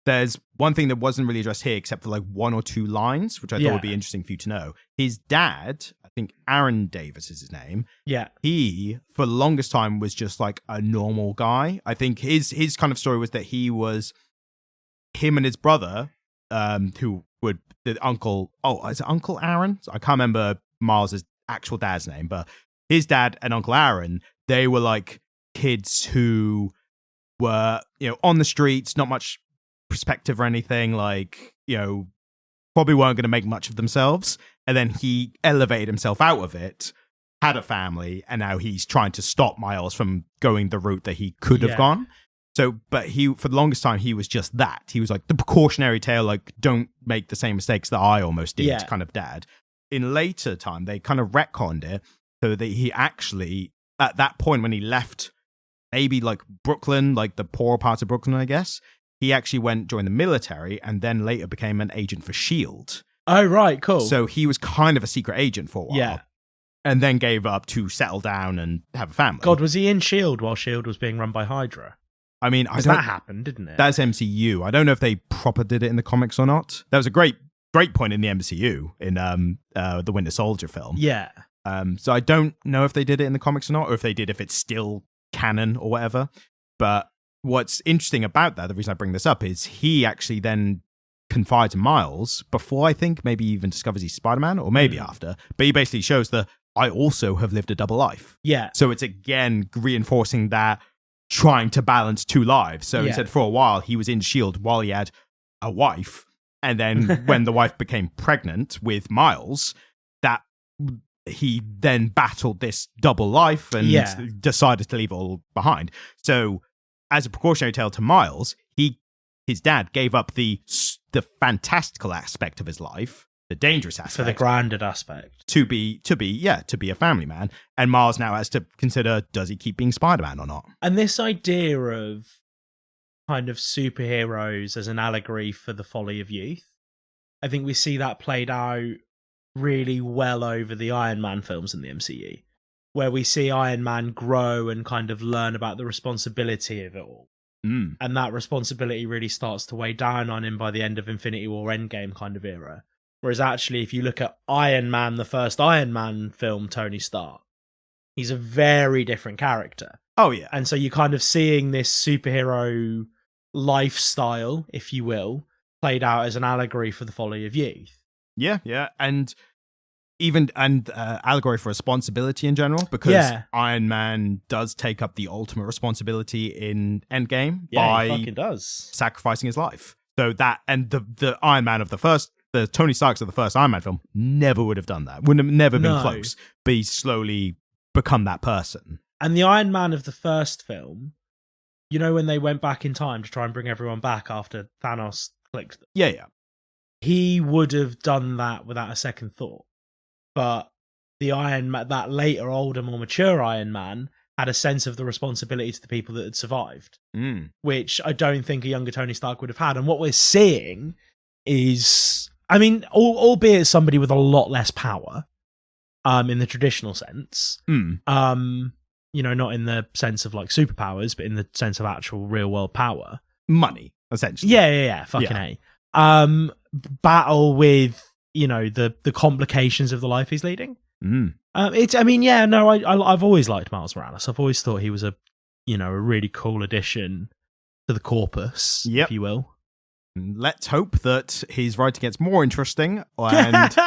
There's one thing that wasn't really addressed here, except for like one or two lines, which I thought would be interesting for you to know. His dad, I think Aaron Davis is his name. Yeah, he for the longest time was just like a normal guy. I think his kind of story was that him and his brother, who would the uncle. Oh, is it Uncle Aaron? I can't remember Miles' actual dad's name, but his dad and Uncle Aaron, they were like kids who were, on the streets, not much perspective or anything, like, probably weren't going to make much of themselves. And then he elevated himself out of it, had a family, and now he's trying to stop Miles from going the route that he could have gone. So, but for the longest time, he was just that. He was like the precautionary tale, like, don't make the same mistakes that I almost did kind of dad. In later time, they kind of retconned it so that he actually, at that point when he left maybe like Brooklyn, like the poorer parts of Brooklyn, I guess, he actually joined the military and then later became an agent for S.H.I.E.L.D. Oh, right, cool. So he was kind of a secret agent for a while. Yeah. And then gave up to settle down and have a family. God, was he in S.H.I.E.L.D. while S.H.I.E.L.D. was being run by Hydra? I mean, Because that happened, didn't it? That's MCU. I don't know if they proper did it in the comics or not. That was a great point in the MCU in the Winter Soldier film. Yeah. So I don't know if they did it in the comics or not, or if they did, if it's still canon or whatever. But what's interesting about that, the reason I bring this up, is he actually then confides in Miles before, I think, maybe even discovers he's Spider-Man, or maybe after. But he basically shows that I also have lived a double life. Yeah. So it's again reinforcing that trying to balance two lives. So he said for a while he was in S.H.I.E.L.D. while he had a wife. And then when the wife became pregnant with Miles, that he then battled this double life and decided to leave it all behind. So as a precautionary tale to Miles, his dad gave up the fantastical aspect of his life, the dangerous aspect, for the grounded aspect, to be a family man. And Miles now has to consider, does he keep being Spider-Man or not? And this idea of kind of superheroes as an allegory for the folly of youth, I think we see that played out really well over the Iron Man films in the MCU, where we see Iron Man grow and kind of learn about the responsibility of it all. And that responsibility really starts to weigh down on him by the end of Infinity War Endgame kind of era. Whereas actually, if you look at Iron Man, the first Iron Man film, Tony Stark, he's a very different character. Oh, yeah. And so you're kind of seeing this superhero lifestyle, if you will, played out as an allegory for the folly of youth. Yeah, yeah. And allegory for responsibility in general, because Iron Man does take up the ultimate responsibility in Endgame by he fucking does. Sacrificing his life. So that, and the Iron Man of the Tony Starks of the first Iron Man film never would have done that. Would have never been close. But he's slowly become that person. And the Iron Man of the first film, you know, when they went back in time to try and bring everyone back after Thanos clicked them. Yeah, yeah. He would have done that without a second thought. But the Iron Man, that later, older, more mature Iron Man, had a sense of the responsibility to the people that had survived, which I don't think a younger Tony Stark would have had. And what we're seeing is, I mean, albeit somebody with a lot less power, in the traditional sense, you know, not in the sense of like superpowers, but in the sense of actual real world power, money, essentially. Yeah, fucking A. Battle with, you know, the complications of the life he's leading. I've always liked Miles Morales. I've always thought he was a really cool addition to the corpus, if you will. Let's hope that his writing gets more interesting, and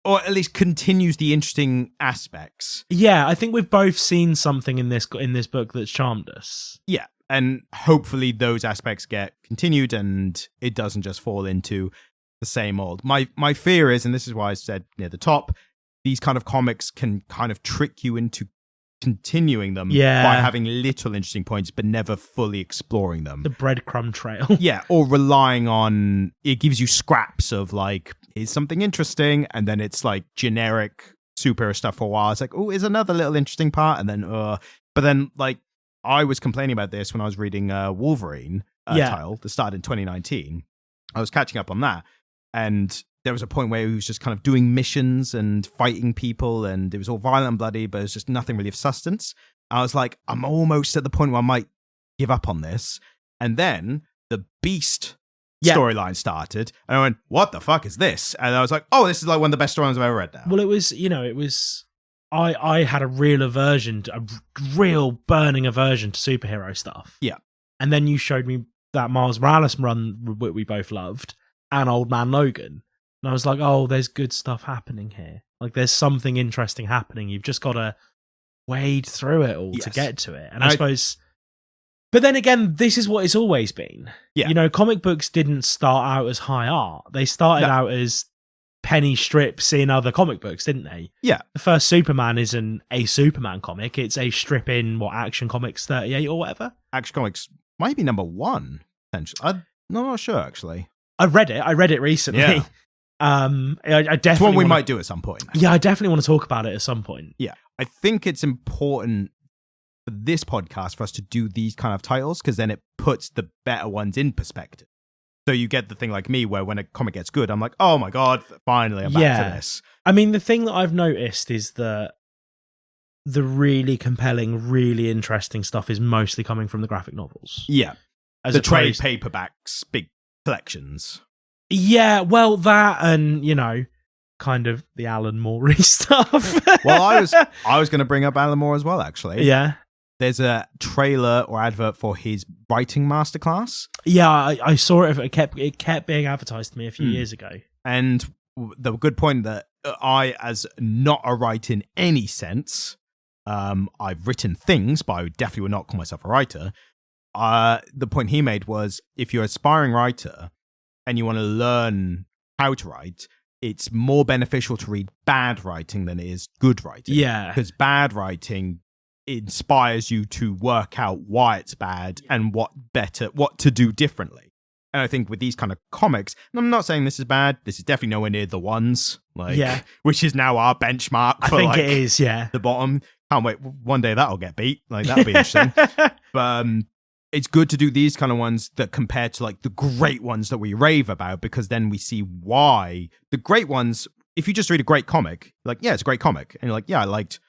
or at least continues the interesting aspects. Yeah, I think we've both seen something in this book that's charmed us. Yeah, and hopefully those aspects get continued, and it doesn't just fall into the same old. My fear is, and this is why I said near the top, these kind of comics can kind of trick you into continuing them by having little interesting points but never fully exploring them. The breadcrumb trail. Yeah, or relying on, it gives you scraps of like, here's something interesting, and then it's like generic superhero stuff for a while. It's like, oh, here's another little interesting part, and then but then like I was complaining about this when I was reading Wolverine title that started in 2019. I was catching up on that, and there was a point where he was just kind of doing missions and fighting people, and it was all violent and bloody, but it was just nothing really of substance. I was like, I'm almost at the point where I might give up on this. And then the Beast storyline started, and I went, what the fuck is this? And I was like, oh, this is like one of the best storylines I've ever read now. Well, I had a real burning aversion to superhero stuff. Yeah. And then you showed me that Miles Morales run we both loved, and Old Man Logan. And I was like, oh, there's good stuff happening here. Like, there's something interesting happening. You've just got to wade through it all to get to it. And I suppose... But then again, this is what it's always been. Yeah. You know, comic books didn't start out as high art. They started out as penny strips in other comic books, didn't they? Yeah. The first Superman isn't a Superman comic. It's a strip in, Action Comics 38 or whatever? Action Comics might be number 1, potentially. I'm not sure, actually. I read it recently. Yeah. I definitely it's one we might do at some point. Yeah, I definitely want to talk about it at some point. Yeah, I think it's important for this podcast for us to do these kind of titles, because then it puts the better ones in perspective. So you get the thing like me where when a comic gets good, I'm like, oh my God, finally I'm back to this. I mean, the thing that I've noticed is that the really compelling, really interesting stuff is mostly coming from the graphic novels. Yeah. The trade paperbacks, big collections. Yeah, well, that and, you know, kind of the Alan Moore stuff. Well, I was going to bring up Alan Moore as well, actually. Yeah. There's a trailer or advert for his writing masterclass. Yeah, I saw it. It kept being advertised to me a few years ago. And the good point that I, as not a writer in any sense, I've written things, but I definitely would not call myself a writer. The point he made was, if you're an aspiring writer and you want to learn how to write, it's more beneficial to read bad writing than it is good writing. Yeah. Because bad writing inspires you to work out why it's bad and what to do differently. And I think with these kind of comics, and I'm not saying this is bad, this is definitely nowhere near the ones, which is now our benchmark for, I think it is, the bottom. Can't wait, one day that'll get beat. Like, that'll be interesting. But it's good to do these kind of ones that compare to like the great ones that we rave about, because then we see why the great ones, if you just read a great comic, like, yeah, it's a great comic. And you're like, yeah, I liked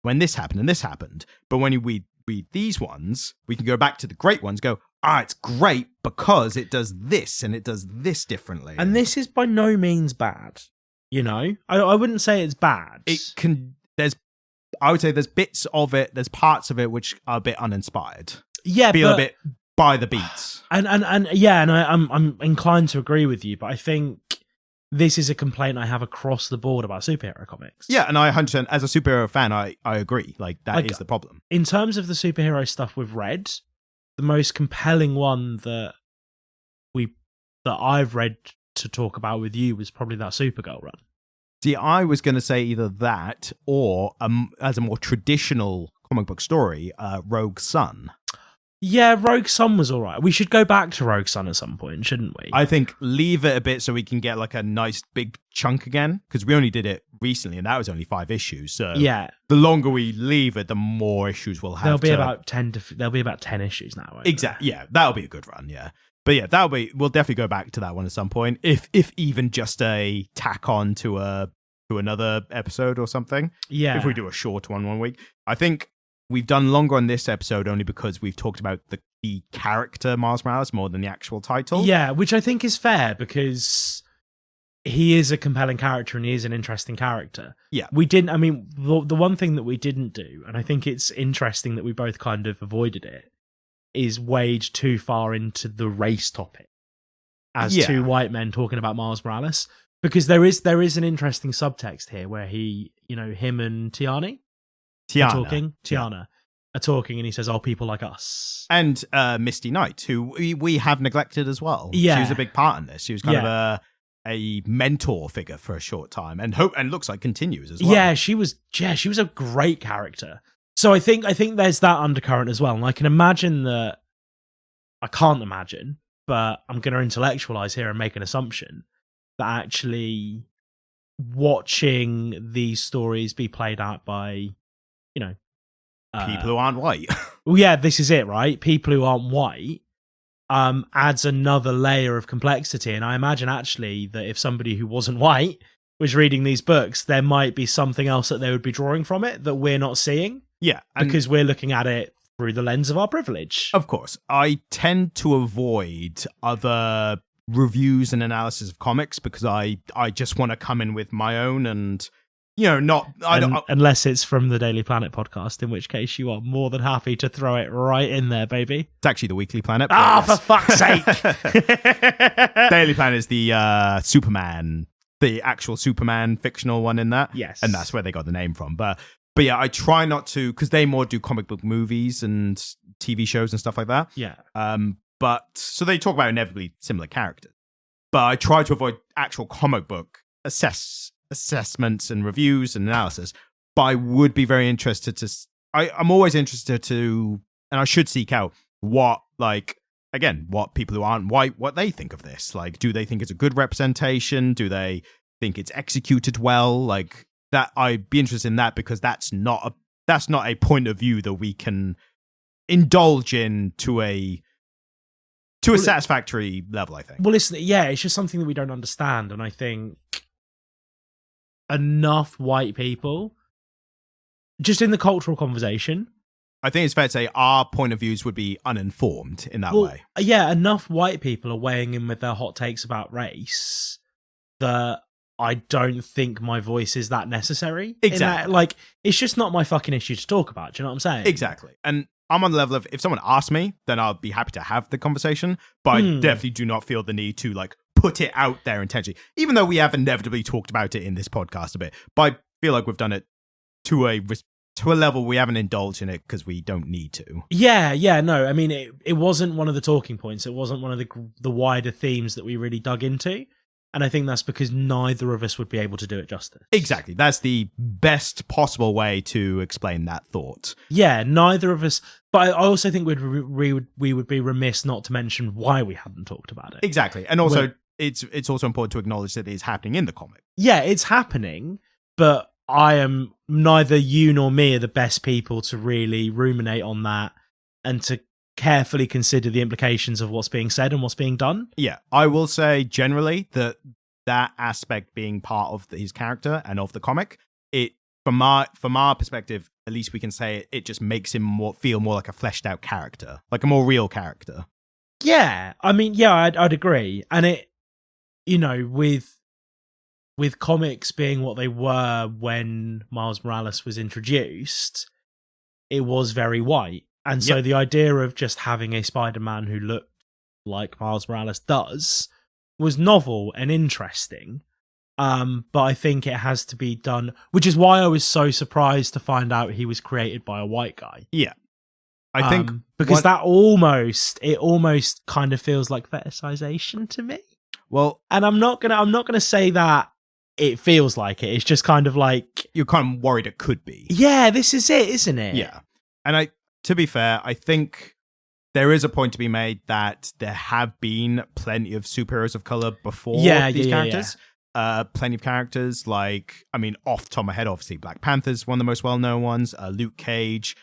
when this happened and this happened. But when you read these ones, we can go back to the great ones, go, it's great because it does this and it does this differently. And this is by no means bad, you know? I wouldn't say it's bad. I would say there's bits of it, there's parts of it which are a bit uninspired. Yeah, feel a bit by the beats. And I'm inclined to agree with you, but I think this is a complaint I have across the board about superhero comics. Yeah, and I 100%, as a superhero fan, I agree. Like, that is the problem. In terms of the superhero stuff we've read, the most compelling one that I've read to talk about with you was probably that Supergirl run. See, I was going to say either that or, as a more traditional comic book story, Rogue Sun. Yeah, Rogue Sun was all right. We should go back to Rogue Sun at some point, shouldn't we? I think leave it a bit so we can get like a nice big chunk again, because we only did it recently and that was only 5 issues. So yeah, the longer we leave it, the more issues we'll have. There'll be about 10 issues now. Exactly. Yeah, that'll be a good run. Yeah. But yeah, we'll definitely go back to that one at some point, if even just a tack on to another episode or something. Yeah. If we do a short one week. I think we've done longer on this episode only because we've talked about the character Miles Morales more than the actual title. Yeah, which I think is fair because he is a compelling character and he is an interesting character. Yeah. The one thing that we didn't do, and I think it's interesting that we both kind of avoided it, is wade too far into the race topic as two white men talking about Miles Morales, because there is an interesting subtext here where him and Tiana are talking, and he says, people like us. And Misty Knight, who we have neglected as well. Yeah. She was a big part in this. She was kind of a mentor figure for a short time, and looks like continues as well. Yeah, she was a great character. So I think there's that undercurrent as well. And I can't imagine, but I'm going to intellectualize here and make an assumption that actually watching these stories be played out by, people who aren't white. Well, yeah, this is it, right? People who aren't white adds another layer of complexity. And I imagine actually that if somebody who wasn't white was reading these books, there might be something else that they would be drawing from it that we're not seeing. Yeah. Because we're looking at it through the lens of our privilege. Of course. I tend to avoid other reviews and analysis of comics because I just want to come in with my own and, unless it's from the Daily Planet podcast, in which case you are more than happy to throw it right in there, baby. It's actually the Weekly Planet. For fuck's sake. Daily Planet is the Superman, the actual Superman fictional one in that. Yes. And that's where they got the name from. But yeah, I try not to, because they more do comic book movies and TV shows and stuff like that. Yeah. But so they talk about inevitably similar characters. But I try to avoid actual comic book assessments and reviews and analysis. But I would be very interested I'm always interested to, and I should seek out what people who aren't white, what they think of this. Like, do they think it's a good representation? Do they think it's executed well? Like, that I'd be interested in that, because that's not that's not a point of view that we can indulge in to a satisfactory level, I think. Well, listen, it's just something that we don't understand, and I think enough white people, just in the cultural conversation, I think it's fair to say our point of views would be uninformed in that way. Yeah, enough white people are weighing in with their hot takes about race that I don't think my voice is that necessary. Exactly. It's just not my fucking issue to talk about. Do you know what I'm saying? Exactly. And I'm on the level of, if someone asks me, then I'll be happy to have the conversation, but I definitely do not feel the need to put it out there intentionally, even though we have inevitably talked about it in this podcast a bit. But I feel like we've done it to a level we haven't indulged in it because we don't need to. Yeah, no. I mean, it wasn't one of the talking points. It wasn't one of the wider themes that we really dug into. And I think that's because neither of us would be able to do it justice. Exactly. That's the best possible way to explain that thought. Yeah, neither of us. But I also think we would be remiss not to mention why we hadn't talked about it. Exactly. And also, it's also important to acknowledge that it is happening in the comic. Yeah, it's happening, but I am neither you nor me are the best people to really ruminate on that and to carefully consider the implications of what's being said and what's being done. Yeah, I will say generally that aspect being part of his character and of the comic, it from our perspective, at least we can say it just makes him feel more like a fleshed out character, like a more real character. Yeah, I mean, yeah, I'd agree, and it, with comics being what they were when Miles Morales was introduced, it was very white. And so the idea of just having a Spider-Man who looked like Miles Morales does was novel and interesting. But I think it has to be done, which is why I was so surprised to find out he was created by a white guy. Yeah. I think because that almost kind of feels like fetishization to me. Well, and I'm not gonna say that it feels like it. It's just kind of like you're kind of worried it could be. Yeah, this is it, isn't it? Yeah. And to be fair, I think there is a point to be made that there have been plenty of superheroes of color before these characters. Yeah. Plenty of characters off the top of my head, obviously Black Panther's one of the most well-known ones. Luke Cage,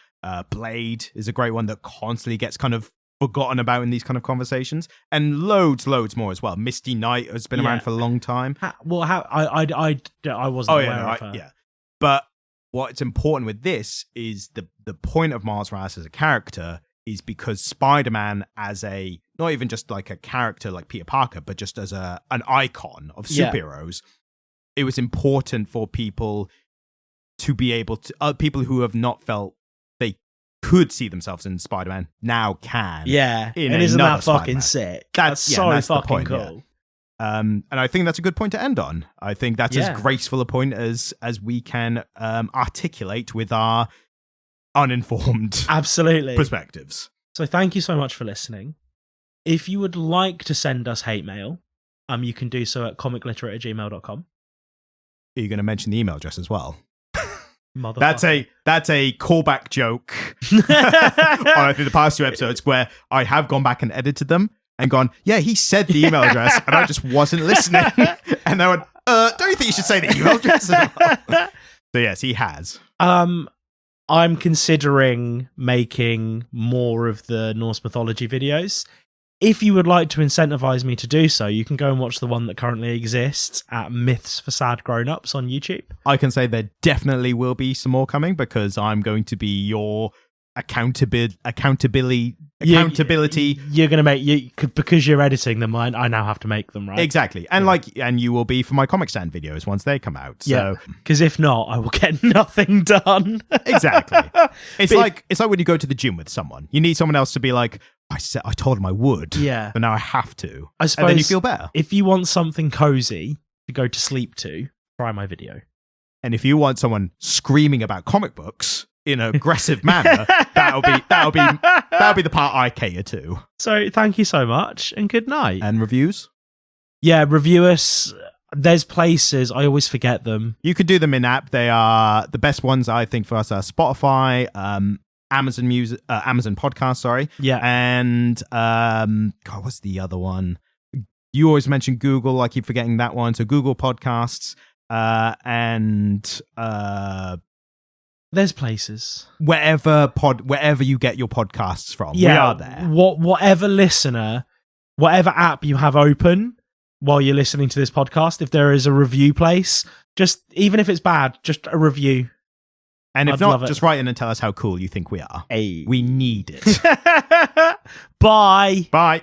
Blade is a great one that constantly gets kind of forgotten about in these kind of conversations, and loads more as well. Misty Knight has been around for a long time. I wasn't aware of her. Yeah, but what's important with this is the point of Miles Morales as a character is because Spider-Man as not even just like a character like Peter Parker, but just as an icon of superheroes, it was important for people to be able to, people who have not felt they could see themselves in Spider-Man now can. Yeah, and isn't that fucking sick? That's so fucking cool. Yeah. And I think that's a good point to end on. I think that's as graceful a point as we can articulate with our uninformed perspectives. So thank you so much for listening. If you would like to send us hate mail, you can do so at comicliterate@gmail.com. Are you going to mention the email address as well? That's a callback joke on I think the past 2 episodes where I have gone back and edited them and gone, yeah, he said the email address and I just wasn't listening. And they went, don't you think you should say the email address? So yes, he has. I'm considering making more of the Norse mythology videos. If you would like to incentivize me to do so, you can go and watch the one that currently exists at Myths for Sad Grown-Ups on YouTube. I can say there definitely will be some more coming because I'm going to be your accountability. You're going to make because you're editing them. I now have to make them, right? Exactly, and and you will be for my comic stand videos once they come out. So, because if not, I will get nothing done. Exactly. It's like when you go to the gym with someone. You need someone else to be like, I told him I would. Yeah, but now I have to. I suppose. And then you feel better. If you want something cozy to go to sleep to, try my video. And if you want someone screaming about comic books in an aggressive manner, that'll be the part I cater to. So thank you so much and good night. And reviews? Yeah, review us. There's places, I always forget them. You could do them in app. They are the best ones I think for us are Spotify, Amazon Music, Amazon Podcast, sorry. Yeah. And God, what's the other one? You always mention Google, I keep forgetting that one. So Google Podcasts, and There's places. Wherever you get your podcasts from, we are there. Whatever listener, whatever app you have open while you're listening to this podcast, if there is a review place, just even if it's bad, just a review. And if not, just write in and tell us how cool you think we are. Hey. We need it. Bye. Bye.